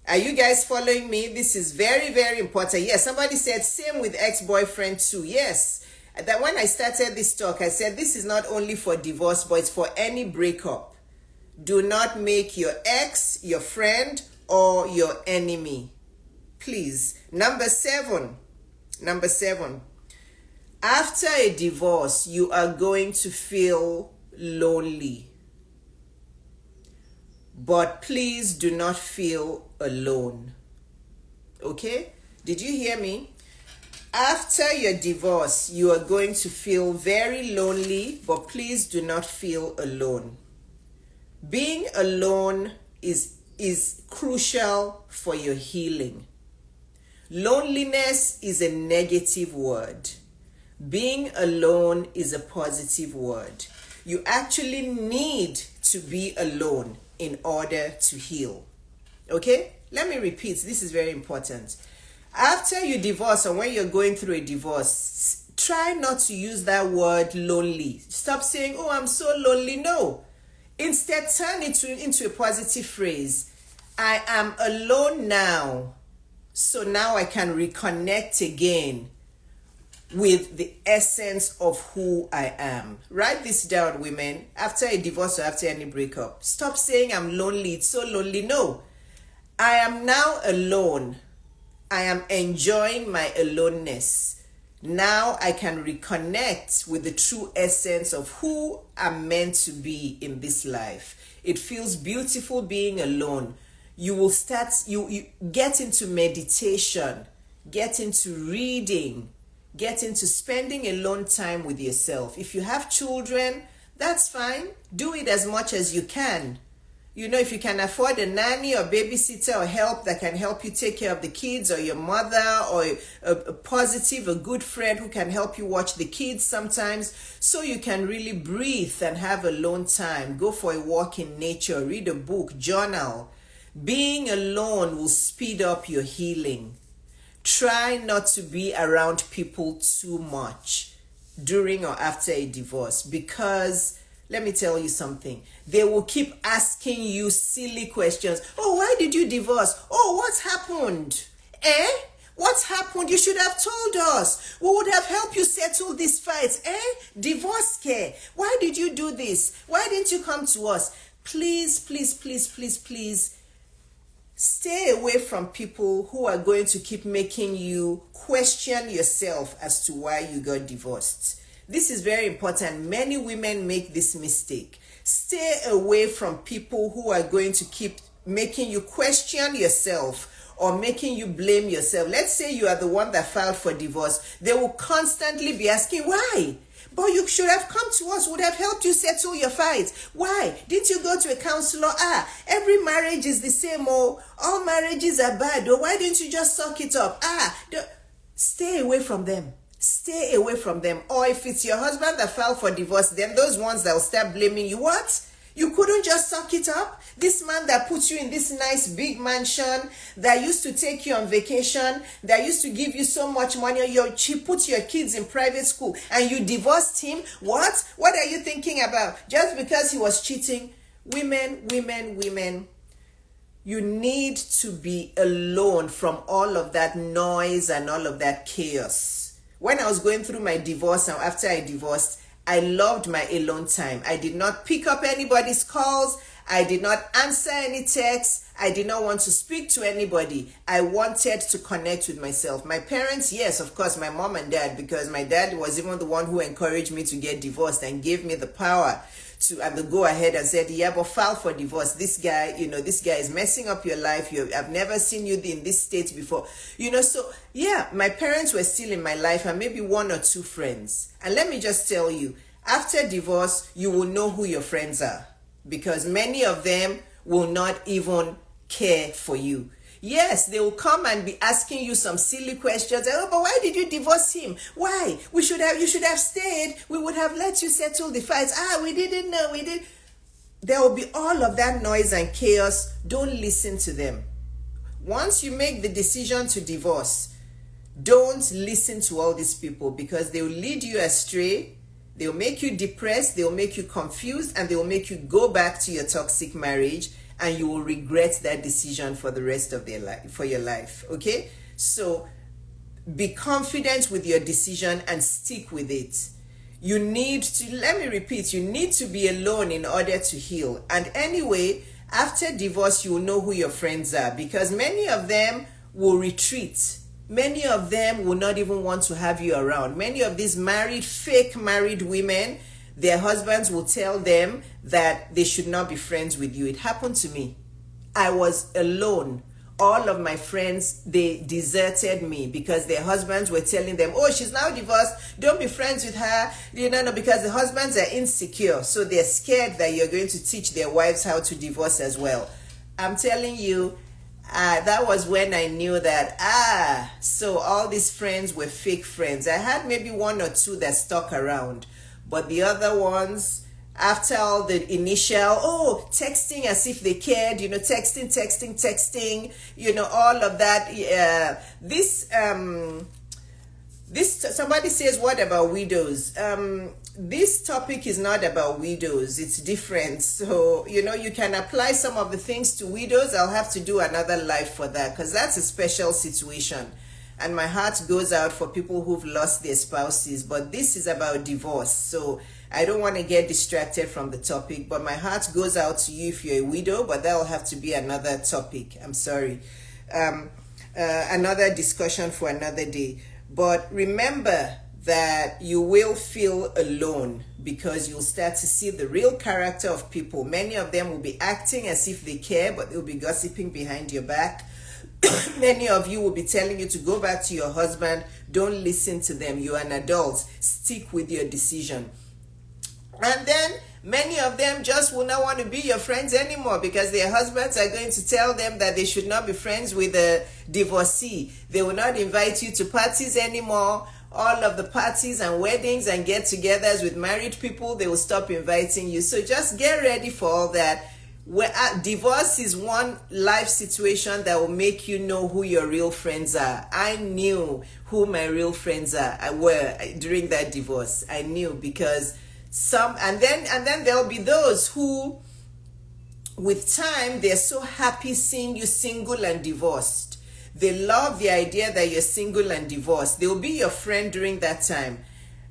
Are you guys following me? This is very, very important. Yes, somebody said same with ex-boyfriend too. Yes, that when I started this talk, I said this is not only for divorce, but it's for any breakup. Do not make your ex your friend or your enemy. Please. Number 7. After a divorce, you are going to feel lonely. But please do not feel alone. Okay? Did you hear me? After your divorce, you are going to feel very lonely, but please do not feel alone. Being alone is crucial for your healing. Loneliness is a negative word. Being alone is a positive word. You actually need to be alone in order to heal. Okay? Let me repeat. This is very important. After you divorce or when you're going through a divorce, try not to use that word lonely. Stop saying, oh, I'm so lonely. No. Instead, turn it into a positive phrase. I am alone now. So now I can reconnect again with the essence of who I am. Write this down, women. After a divorce or after any breakup, stop saying I'm lonely. It's so lonely. No. I am now alone. I am enjoying my aloneness. Now I can reconnect with the true essence of who I'm meant to be in this life. It feels beautiful being alone. You will start, you get into meditation, get into reading, get into spending alone time with yourself. If you have children, that's fine. Do it as much as you can. You know, if you can afford a nanny or babysitter or help that can help you take care of the kids, or your mother, or a good friend who can help you watch the kids sometimes, so you can really breathe and have alone time. Go for a walk in nature, read a book, journal. Being alone will speed up your healing. Try not to be around people too much during or after a divorce, because let me tell you something. They will keep asking you silly questions. Oh, why did you divorce? Oh, what happened? What happened? You should have told us. We would have helped you settle these fights. Divorce care. Why did you do this? Why didn't you come to us? Please, please, please, please, please. Stay away from people who are going to keep making you question yourself as to why you got divorced. This is very important. Many women make this mistake. Stay away from people who are going to keep making you question yourself or making you blame yourself. Let's say you are the one that filed for divorce. They will constantly be asking, why? But you should have come to us, would have helped you settle your fights. Why? Didn't you go to a counselor? Every marriage is the same. Oh, all marriages are bad. Oh, why didn't you just suck it up? Stay away from them. Stay away from them. Or if it's your husband that filed for divorce, then those ones that will start blaming you. What? You couldn't just suck it up? This man that put you in this nice big mansion, that used to take you on vacation, that used to give you so much money, he put your kids in private school, and you divorced him? What? What are you thinking about? Just because he was cheating? Women, you need to be alone from all of that noise and all of that chaos. When I was going through my divorce and after I divorced, I loved my alone time. I did not pick up anybody's calls. I did not answer any texts. I did not want to speak to anybody. I wanted to connect with myself. My parents, yes, of course, my mom and dad, because my dad was even the one who encouraged me to get divorced and gave me the power to and the go ahead and said, Iyabo, file for divorce. This guy is messing up your life. I've never seen you in this state before. So yeah, my parents were still in my life and maybe one or two friends. And let me just tell you, after divorce, you will know who your friends are, because many of them will not even care for you. Yes, they will come and be asking you some silly questions. Oh, but why did you divorce him? Why? You should have stayed. We would have let you settle the fights. We didn't know. We did. There will be all of that noise and chaos. Don't listen to them. Once you make the decision to divorce, don't listen to all these people, because they will lead you astray. They will make you depressed. They will make you confused, and they will make you go back to your toxic marriage, and you will regret that decision for the rest of your life. Okay? So be confident with your decision and stick with it. You need to, let me repeat, you need to be alone in order to heal. And anyway, after divorce, you will know who your friends are, because many of them will retreat. Many of them will not even want to have you around. Many of these fake married women, their husbands will tell them that they should not be friends with you. It happened to me. I was alone. All of my friends, they deserted me because their husbands were telling them, oh, she's now divorced, don't be friends with her. Because the husbands are insecure. So they're scared that you're going to teach their wives how to divorce as well. I'm telling you, that was when I knew that, so all these friends were fake friends. I had maybe one or two that stuck around, but the other ones, after all the initial, texting as if they cared, texting, all of that. Somebody says, what about widows? This topic is not about widows. It's different. So, you can apply some of the things to widows. I'll have to do another live for that, because that's a special situation. And my heart goes out for people who've lost their spouses. But this is about divorce. So I don't want to get distracted from the topic. But my heart goes out to you if you're a widow. But that'll have to be another topic. I'm sorry. Another discussion for another day. But remember that you will feel alone, because you'll start to see the real character of people. Many of them will be acting as if they care, but they'll be gossiping behind your back. Many of you will be telling you to go back to your husband. Don't listen to them. You're an adult. Stick with your decision. And then many of them just will not want to be your friends anymore, because their husbands are going to tell them that they should not be friends with a divorcee. They will not invite you to parties anymore. All of the parties and weddings and get-togethers with married people, they will stop inviting you. So just get ready for all that. Divorce is one life situation that will make you know who your real friends are. I knew who my real friends were during that divorce. I knew, because and then there'll be those who, with time, they're so happy seeing you single and divorced. They love the idea that you're single and divorced. They'll be your friend during that time,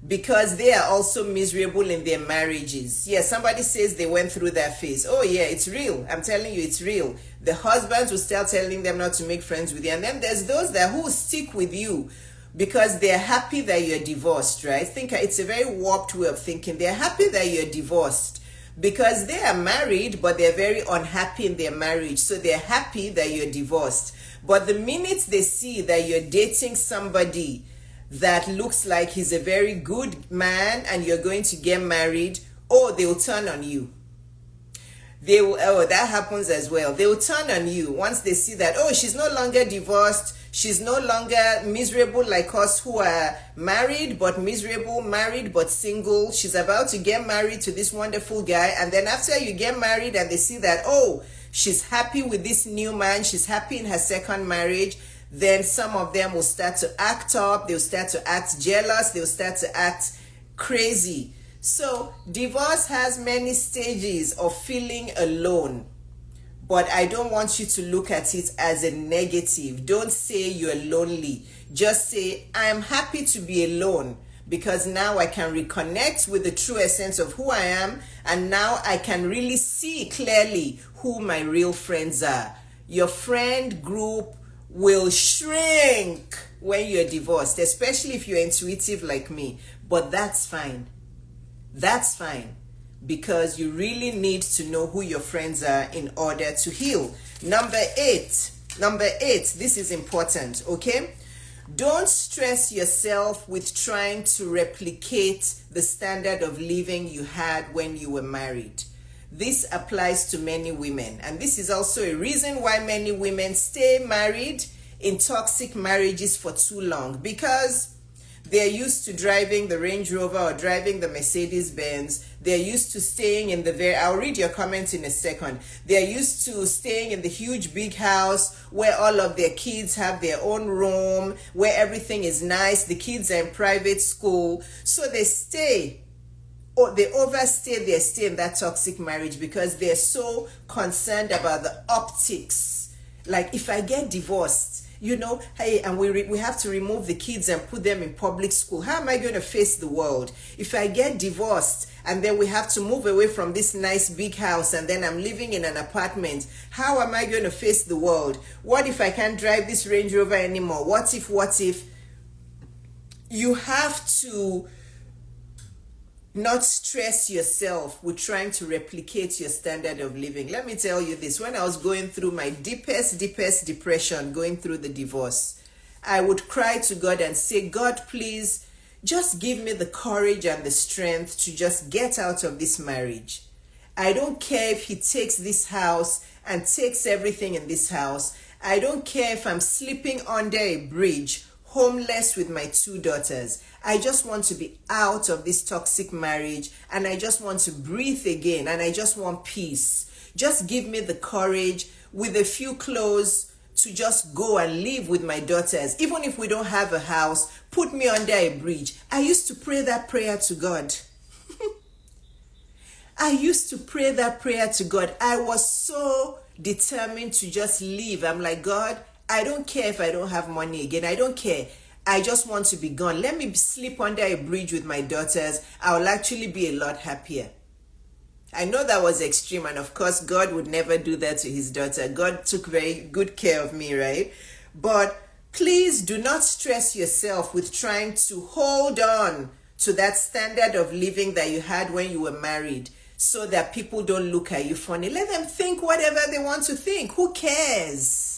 because they are also miserable in their marriages. Yeah, somebody says they went through that phase. Oh yeah, it's real. I'm telling you, it's real. The husbands will start telling them not to make friends with you. And then there's those who will stick with you because they're happy that you're divorced, right? I think it's a very warped way of thinking. They're happy that you're divorced because they are married, but they're very unhappy in their marriage. So they're happy that you're divorced. But the minute they see that you're dating somebody that looks like he's a very good man and you're going to get married, they will turn on you. That happens as well. They will turn on you once they see that, she's no longer divorced. She's no longer miserable like us who are married but miserable, married but single. She's about to get married to this wonderful guy. And then after you get married and they see that, she's happy with this new man, she's happy in her second marriage, then some of them will start to act up, they'll start to act jealous, they'll start to act crazy. So divorce has many stages of feeling alone, but I don't want you to look at it as a negative. Don't say you're lonely. Just say, I'm happy to be alone, because now I can reconnect with the true essence of who I am, and now I can really see clearly who my real friends are. Your friend group will shrink when you're divorced, especially if you're intuitive like me. But that's fine. That's fine, because you really need to know who your friends are in order to heal. Number eight, this is important, okay? Don't stress yourself with trying to replicate the standard of living you had when you were married. this applies to many women. And this is also a reason why many women stay married in toxic marriages for too long, because they're used to driving the Range Rover or driving the Mercedes Benz. They're used to staying in I'll read your comments in a second. They're used to staying in the huge big house where all of their kids have their own room, where everything is nice. The kids are in private school. So they overstay their stay in that toxic marriage because they're so concerned about the optics. Like, if I get divorced, hey, and we have to remove the kids and put them in public school, how am I going to face the world? If I get divorced and then we have to move away from this nice big house and then I'm living in an apartment, how am I going to face the world? What if I can't drive this Range Rover anymore? What if? You have to not stress yourself with trying to replicate your standard of living. Let me tell you this. When I was going through my deepest depression, going through the divorce, I would cry to God and say, God, please just give me the courage and the strength to just get out of this marriage. I don't care if he takes this house and takes everything in this house. I don't care if I'm sleeping under a bridge, homeless with my 2 daughters. I just want to be out of this toxic marriage, and I just want to breathe again, and I just want peace. Just give me the courage with a few clothes to just go and live with my daughters. Even if we don't have a house, put me under a bridge. I used to pray that prayer to God. I used to pray that prayer to God. I was so determined to just leave. I'm like, God, I don't care if I don't have money again. I don't care. I just want to be gone. Let me sleep under a bridge with my daughters. I will actually be a lot happier. I know that was extreme, and of course, God would never do that to his daughter. God took very good care of me, right? But please do not stress yourself with trying to hold on to that standard of living that you had when you were married so that people don't look at you funny. Let them think whatever they want to think. Who cares?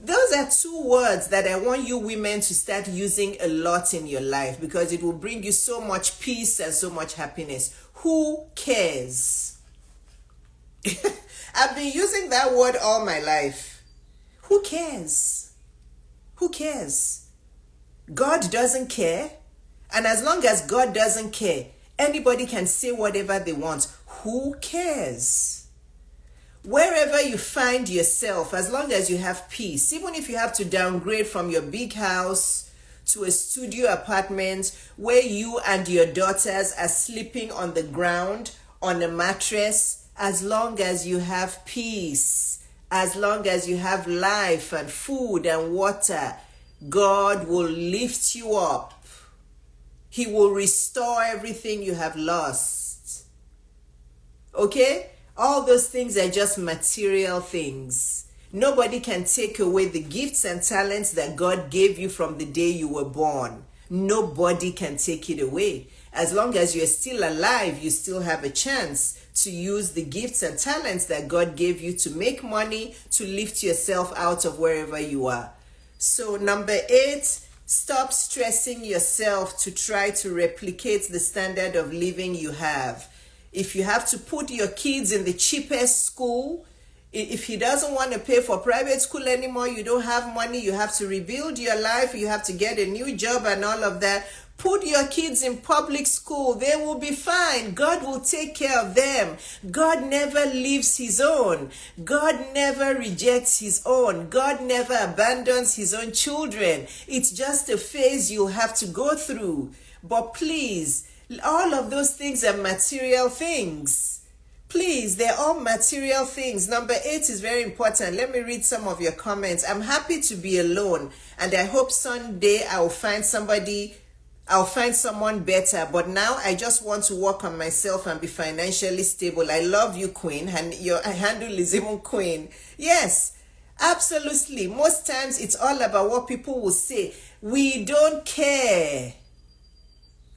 Those are 2 words that I want you women to start using a lot in your life, because it will bring you so much peace and so much happiness. Who cares? I've been using that word all my life. Who cares? Who cares? God doesn't care. And as long as God doesn't care, anybody can say whatever they want. Who cares? Wherever you find yourself, as long as you have peace, even if you have to downgrade from your big house to a studio apartment where you and your daughters are sleeping on the ground on a mattress, as long as you have peace, as long as you have life and food and water, God will lift you up. He will restore everything you have lost. Okay? All those things are just material things. Nobody can take away the gifts and talents that God gave you from the day you were born. Nobody can take it away. As long as you're still alive, you still have a chance to use the gifts and talents that God gave you to make money, to lift yourself out of wherever you are. So number 8, stop stressing yourself to try to replicate the standard of living you have. If you have to put your kids in the cheapest school, if he doesn't want to pay for private school anymore, you don't have money, you have to rebuild your life, you have to get a new job and all of that, put your kids in public school. They will be fine. God will take care of them. God never leaves his own. God never rejects his own. God never abandons his own children. It's just a phase you'll have to go through. But please, all of those things are material things. Please, they're all material things. Number 8 is very important. Let me read some of your comments. I'm happy to be alone, and I hope someday I'll find someone better. But now I just want to work on myself and be financially stable. I love you, Queen, and your handle is even Queen. Yes, absolutely. Most times it's all about what people will say. We don't care.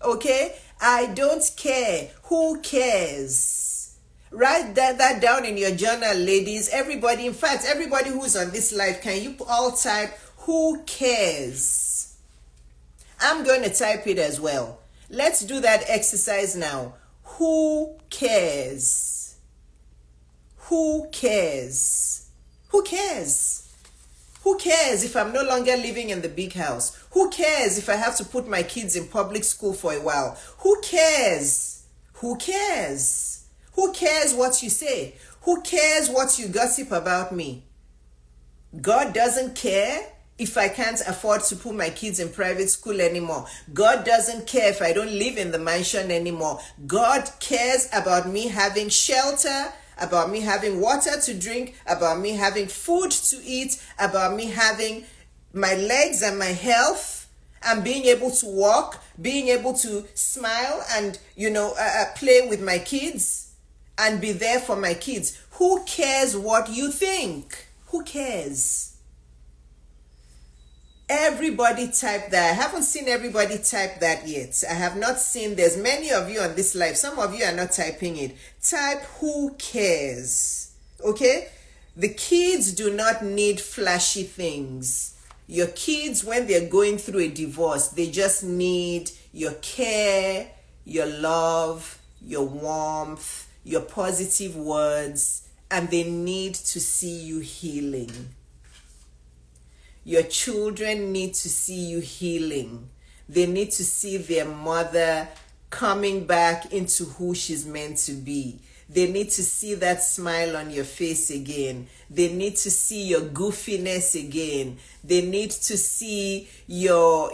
Okay? I don't care. Who cares? Write that down in your journal, ladies. Everybody, in fact, everybody who's on this live, can you all type, who cares? I'm going to type it as well. Let's do that exercise now. Who cares? Who cares? Who cares? Who cares if I'm no longer living in the big house? Who cares if I have to put my kids in public school for a while? Who cares? Who cares? Who cares what you say? Who cares what you gossip about me? God doesn't care if I can't afford to put my kids in private school anymore. God doesn't care if I don't live in the mansion anymore. God cares about me having shelter, about me having water to drink, about me having food to eat, about me having my legs and my health, and being able to walk, being able to smile and, play with my kids and be there for my kids. Who cares what you think? Who cares? Everybody type that. I haven't seen everybody type that yet. I have not seen. There's many of you on this live. Some of you are not typing it. Type who cares. Okay? The kids do not need flashy things. Your kids, when they're going through a divorce, they just need your care, your love, your warmth, your positive words, and they need to see you healing. Your children need to see you healing. They need to see their mother coming back into who she's meant to be. They need to see that smile on your face again. They need to see your goofiness again. They need to see your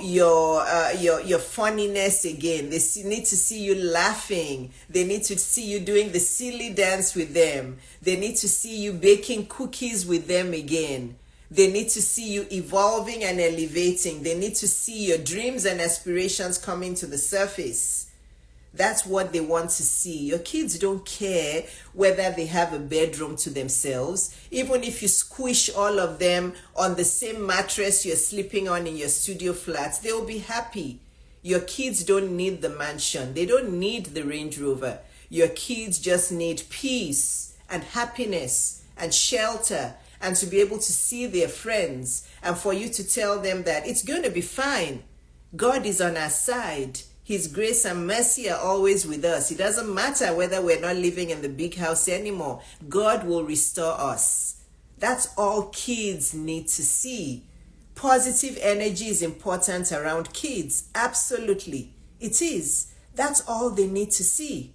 funniness again. They need to see you laughing. They need to see you doing the silly dance with them. They need to see you baking cookies with them again. They need to see you evolving and elevating. They need to see your dreams and aspirations coming to the surface. That's what they want to see. Your kids don't care whether they have a bedroom to themselves. Even if you squish all of them on the same mattress you're sleeping on in your studio flat, they'll be happy. Your kids don't need the mansion. They don't need the Range Rover. Your kids just need peace and happiness and shelter, and to be able to see their friends, and for you to tell them that it's going to be fine. God is on our side. His grace and mercy are always with us. It doesn't matter whether we're not living in the big house anymore. God will restore us. That's all kids need to see. Positive energy is important around kids. Absolutely. It is. That's all they need to see.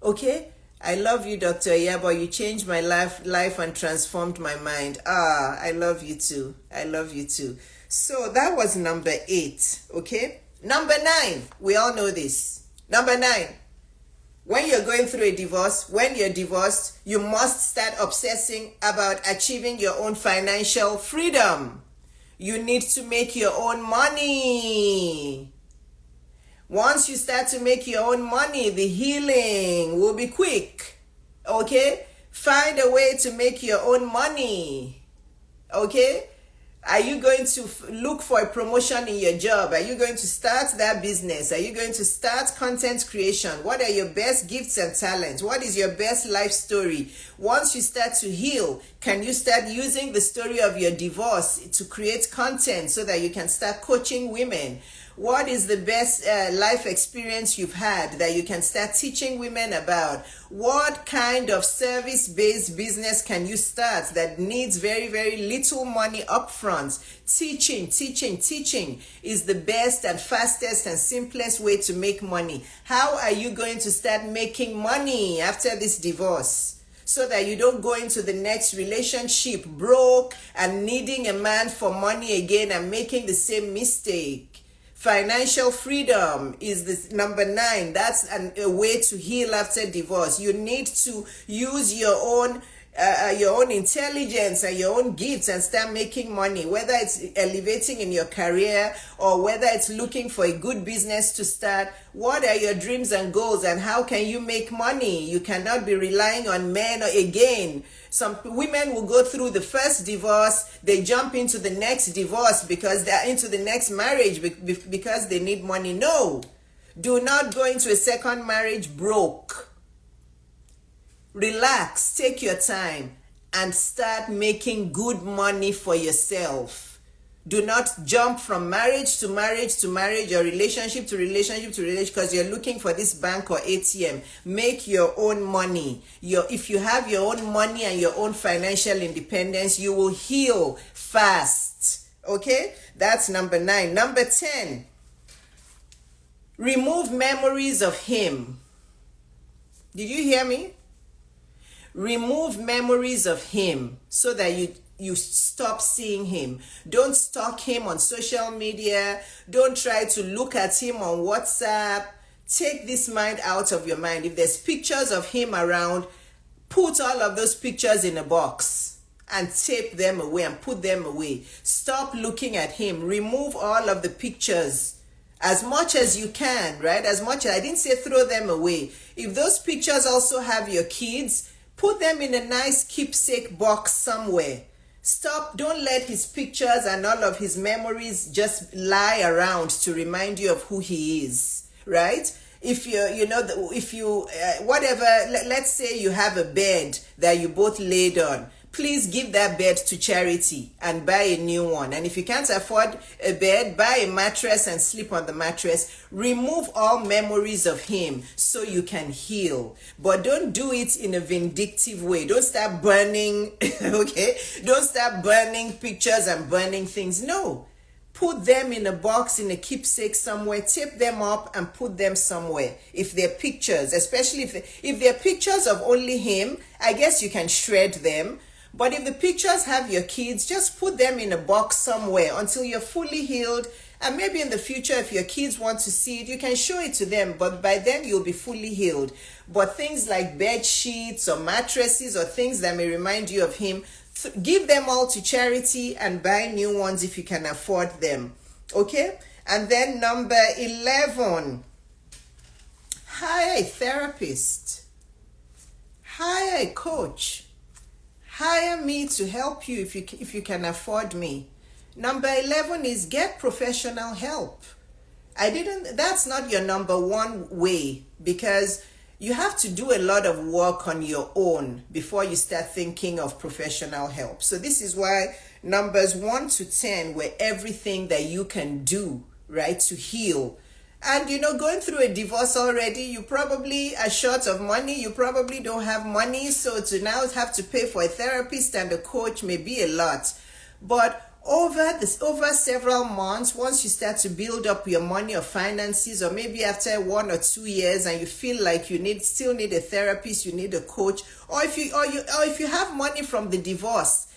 Okay? I love you, Dr. Iyabo. You changed my life and transformed my mind. I love you too. I love you too. So that was number 8. Okay? Number 9. We all know this. Number 9. When you're going through a divorce, when you're divorced, you must start obsessing about achieving your own financial freedom. You need to make your own money. Once you start to make your own money, the healing will be quick. Okay? Find a way to make your own money. Okay? Are you going to look for a promotion in your job? Are you going to start that business? Are you going to start content creation? What are your best gifts and talents? What is your best life story? Once you start to heal, can you start using the story of your divorce to create content so that you can start coaching women? What is the best life experience you've had that you can start teaching women about? What kind of service-based business can you start that needs very, very little money upfront? Teaching is the best and fastest and simplest way to make money. How are you going to start making money after this divorce, so that you don't go into the next relationship broke and needing a man for money again and making the same mistake? Financial freedom is the number 9. That's a way to heal after divorce. You need to use your own intelligence and your own gifts and start making money, whether it's elevating in your career or whether it's looking for a good business to start. What are your dreams and goals, and how can you make money? You cannot be relying on men again. Some women will go through the first divorce, they jump into the next divorce because they're into the next marriage because they need money. No, do not go into a second marriage broke. Relax, take your time, and start making good money for yourself. Do not jump from marriage to marriage to marriage or relationship to relationship to relationship because you're looking for this bank or ATM. Make your own money. If you have your own money and your own financial independence, you will heal fast. Okay? That's number 9. Number 10. Remove memories of him. Did you hear me? Remove memories of him so that you stop seeing him. Don't stalk him on social media. Don't try to look at him on WhatsApp. Take this mind out of your mind. If there's pictures of him around, put all of those pictures in a box and tape them away and put them away. Stop looking at him. Remove all of the pictures as much as you can, right? As much as, I didn't say throw them away. If those pictures also have your kids, put them in a nice keepsake box somewhere. Stop, don't let his pictures and all of his memories just lie around to remind you of who he is, right? If let's say you have a bed that you both laid on, please give that bed to charity and buy a new one. And if you can't afford a bed, buy a mattress and sleep on the mattress. Remove all memories of him so you can heal. But don't do it in a vindictive way. Don't start burning, okay? Don't start burning pictures and burning things. No. Put them in a box, in a keepsake somewhere, tape them up and put them somewhere. If they're pictures, especially if they're pictures of only him, I guess you can shred them. But if the pictures have your kids, just put them in a box somewhere until you're fully healed. And maybe in the future, if your kids want to see it, you can show it to them. But by then, you'll be fully healed. But things like bed sheets or mattresses or things that may remind you of him, give them all to charity and buy new ones if you can afford them. Okay? And then number 11, hire a therapist. Hire a coach. Hire me to help you if you can afford me. Number 11 is get professional help. That's not your number one way, because you have to do a lot of work on your own before you start thinking of professional help. So this is why numbers 1 to 10 were everything that you can do, right, to heal. And going through a divorce already, you probably are short of money. You probably don't have money. So to now have to pay for a therapist and a coach may be a lot. But over several months, once you start to build up your money or finances, or maybe after 1 or 2 years and you feel like you still need a therapist, you need a coach, or if you have money from the divorce,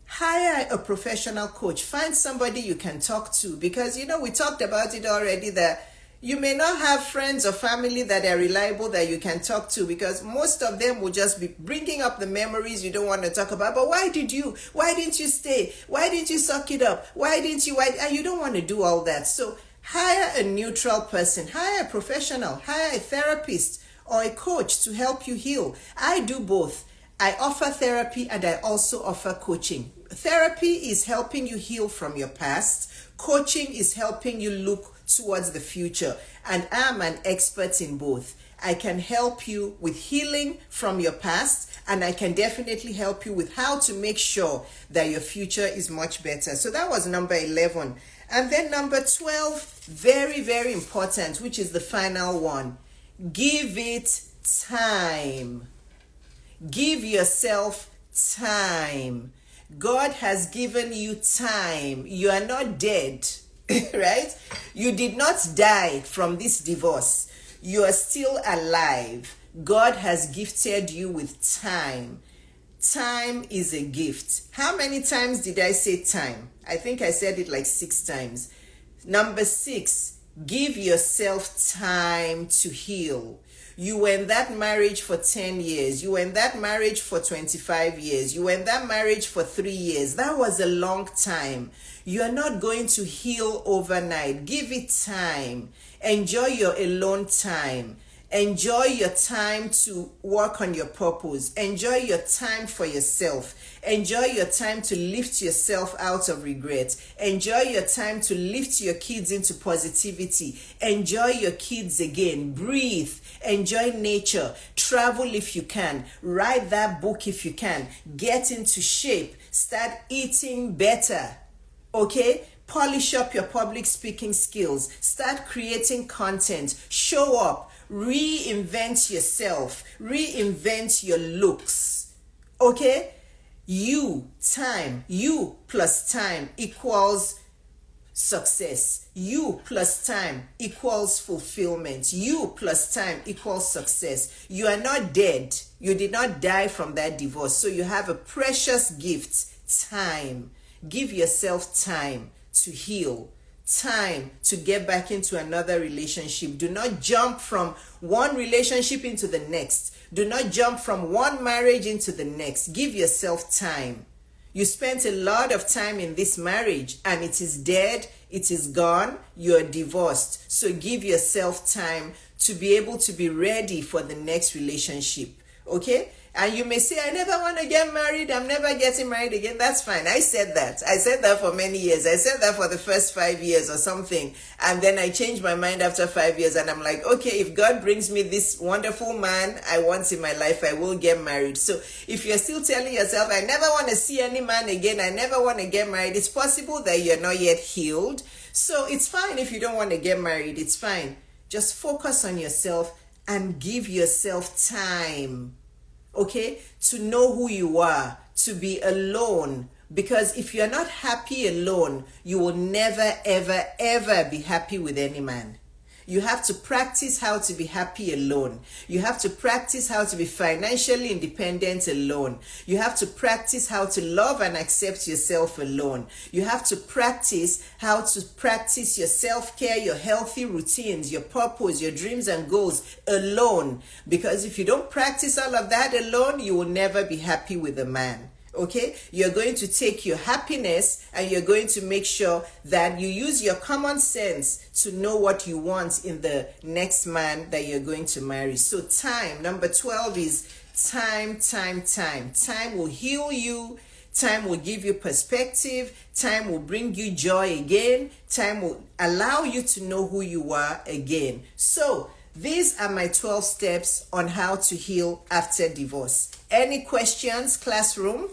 hire a professional coach. Find somebody you can talk to, because we talked about it already, that you may not have friends or family that are reliable that you can talk to, because most of them will just be bringing up the memories you don't want to talk about. But why didn't you stay? Why didn't you suck it up? And you don't want to do all that. So hire a neutral person, hire a professional, hire a therapist or a coach to help you heal. I do both. I offer therapy and I also offer coaching. Therapy is helping you heal from your past. Coaching is helping you look towards the future. And I'm an expert in both. I can help you with healing from your past, and I can definitely help you with how to make sure that your future is much better. So that was number 11. And then number 12, very, very important, which is the final one. Give it time. Give yourself time. God has given you time. You are not dead, right? You did not die from this divorce. You are still alive. God has gifted you with time. Time is a gift. How many times did I say time? I think I said it like 6 times. Number 6, give yourself time to heal. You were in that marriage for 10 years. You were in that marriage for 25 years. You were in that marriage for 3 years. That was a long time. You are not going to heal overnight. Give it time. Enjoy your alone time. Enjoy your time to work on your purpose. Enjoy your time for yourself. Enjoy your time to lift yourself out of regret. Enjoy your time to lift your kids into positivity. Enjoy your kids again. Breathe. Enjoy nature. Travel if you can. Write that book if you can. Get into shape. Start eating better. Okay? Polish up your public speaking skills. Start creating content. Show up. Reinvent yourself. Reinvent your looks. Okay? You plus time equals success. You plus time equals fulfillment. You plus time equals success. You are not dead. You did not die from that divorce. So you have a precious gift, time. Give yourself time to heal, time to get back into another relationship. Do not jump from one relationship into the next. Do not jump from one marriage into the next. Give yourself time. You spent a lot of time in this marriage and it is dead, it is gone, you're divorced. So give yourself time to be able to be ready for the next relationship. Okay? And you may say, I never want to get married. I'm never getting married again. That's fine. I said that. I said that for many years. I said that for the first 5 years or something. And then I changed my mind after 5 years. And I'm like, okay, if God brings me this wonderful man I want in my life, I will get married. So if you're still telling yourself, I never want to see any man again, I never want to get married, it's possible that you're not yet healed. So it's fine if you don't want to get married. It's fine. Just focus on yourself and give yourself time. Okay, to know who you are, to be alone. Because if you're not happy alone, you will never, ever, ever be happy with any man. You have to practice how to be happy alone. You have to practice how to be financially independent alone. You have to practice how to love and accept yourself alone. You have to practice how to practice your self-care, your healthy routines, your purpose, your dreams and goals alone. Because if you don't practice all of that alone, you will never be happy with a man. Okay, you're going to take your happiness and you're going to make sure that you use your common sense to know what you want in the next man that you're going to marry. So time, number 12 is time. Time will heal you. Time will give you perspective. Time will bring you joy again. Time will allow you to know who you are again. So these are my 12 steps on how to heal after divorce. Any questions, classroom?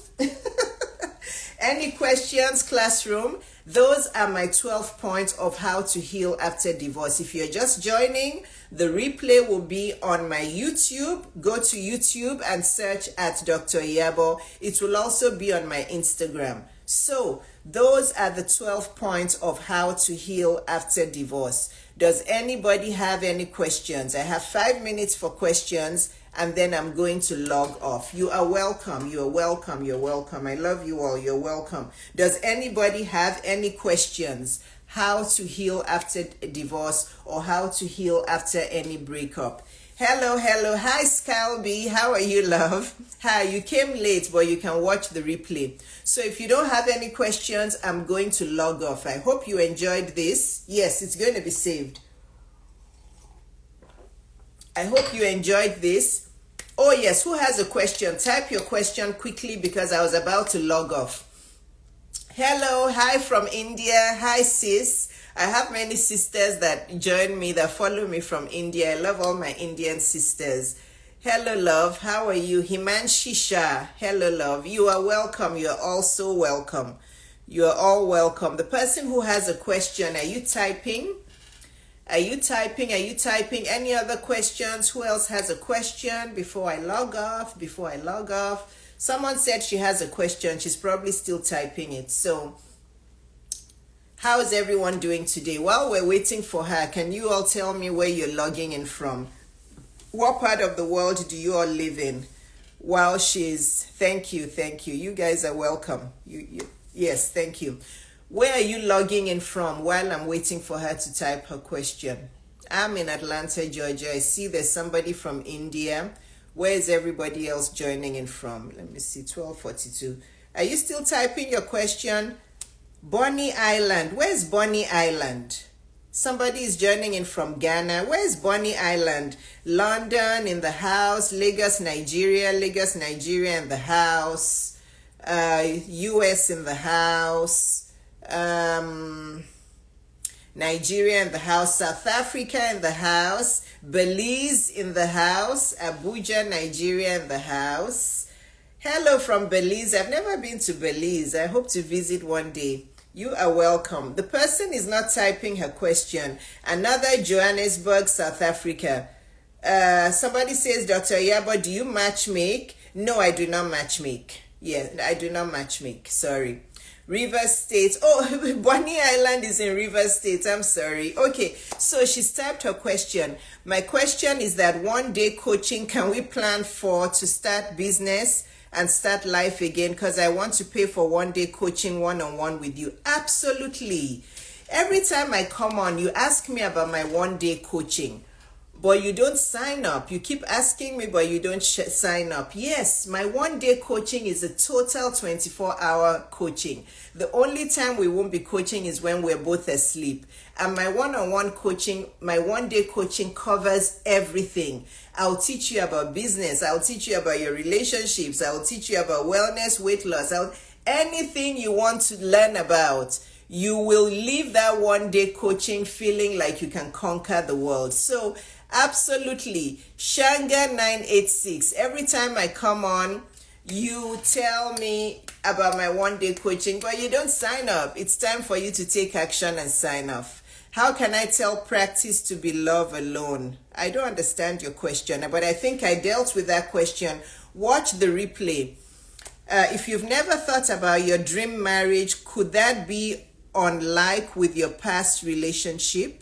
Any questions, classroom? Those are my 12 points of how to heal after divorce. If you're just joining, the replay will be on my YouTube. Go to YouTube and search at Dr. Iyabo. It will also be on my Instagram. So those are the 12 points of how to heal after divorce. Does anybody have any questions? I have 5 minutes for questions and then I'm going to log off. You are welcome. You are welcome. You're welcome. I love you all. You're welcome. Does anybody have any questions? How to heal after divorce or how to heal after any breakup? Hello. Hi, Scalby. How are you, love? Hi, you came late, but you can watch the replay. So if you don't have any questions, I'm going to log off. I hope you enjoyed this. Yes, it's going to be saved. I hope you enjoyed this. Oh, yes, who has a question? Type your question quickly because I was about to log off. Hello, hi from India. Hi, sis. I have many sisters that join me, that follow me from India. I love all my Indian sisters. Hello, love. How are you? Himanshi Shah. Hello, love. You are welcome. You are also welcome. You are all welcome. The person who has a question, are you typing? Are you typing? Are you typing? Any other questions? Who else has a question before I log off? Someone said she has a question. She's probably still typing it. So how is everyone doing today? While we're waiting for her, can you all tell me where you're logging in from? What part of the world do you all live in? While thank you. You guys are welcome. Yes, thank you. Where are you logging in from while I'm waiting for her to type her question? I'm in Atlanta, Georgia. I see there's somebody from India. Where is everybody else joining in from? Let me see, 12:42. Are you still typing your question? Bonny Island. Where's Bonny Island? Somebody is joining in from Ghana. Where's Bonny Island? London in the house. Lagos, Nigeria in the house. US in the house. Nigeria in the house, South Africa in the house, Belize in the house, Abuja, Nigeria in the house. Hello from Belize. I've never been to Belize. I hope to visit one day. You are welcome. The person is not typing her question. Another Johannesburg, South Africa. Somebody says, Dr. Iyabo, do you matchmake? No, I do not matchmake. Yeah, I do not matchmake. Sorry. Rivers State. Oh, Bonny Island is in Rivers State. I'm sorry. Okay, so she's typed her question. My question is that one day coaching, can we plan for to start business and start life again? Because I want to pay for one day coaching one-on-one with you. Absolutely. Every time I come on, you ask me about my one day coaching, but you don't sign up. You keep asking me, but you don't sign up. Yes, my one day coaching is a total 24-hour coaching. The only time we won't be coaching is when we're both asleep. And my one-on-one coaching, my one day coaching covers everything. I'll teach you about business. I'll teach you about your relationships. I'll teach you about wellness, weight loss. Anything you want to learn about. You will leave that one day coaching feeling like you can conquer the world. So absolutely, Shanga 986. Every time I come on, you tell me about my one day coaching, but you don't sign up. It's time for you to take action and sign off. How can I tell practice to be love alone? I don't understand your question, but I think I dealt with that question. Watch the replay. If you've never thought about your dream marriage, could that be unlike with your past relationship?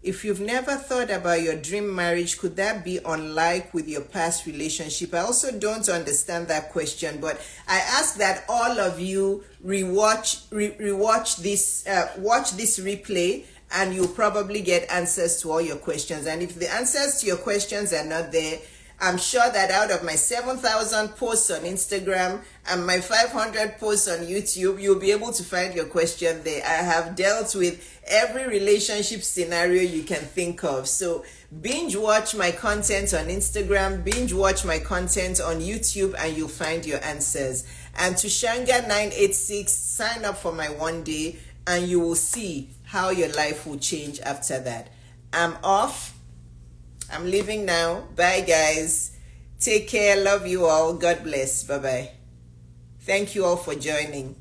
If you've never thought about your dream marriage, could that be unlike with your past relationship? I also don't understand that question, but I ask that all of you watch this replay, and you'll probably get answers to all your questions. And if the answers to your questions are not there, I'm sure that out of my 7,000 posts on Instagram and my 500 posts on YouTube, you'll be able to find your question there. I have dealt with every relationship scenario you can think of. So binge watch my content on Instagram, binge watch my content on YouTube, and you'll find your answers. And to Shanga 986, sign up for my one day, and you will see how your life will change after that. I'm off. I'm leaving now. Bye, guys. Take care. Love you all. God bless. Bye-bye. Thank you all for joining.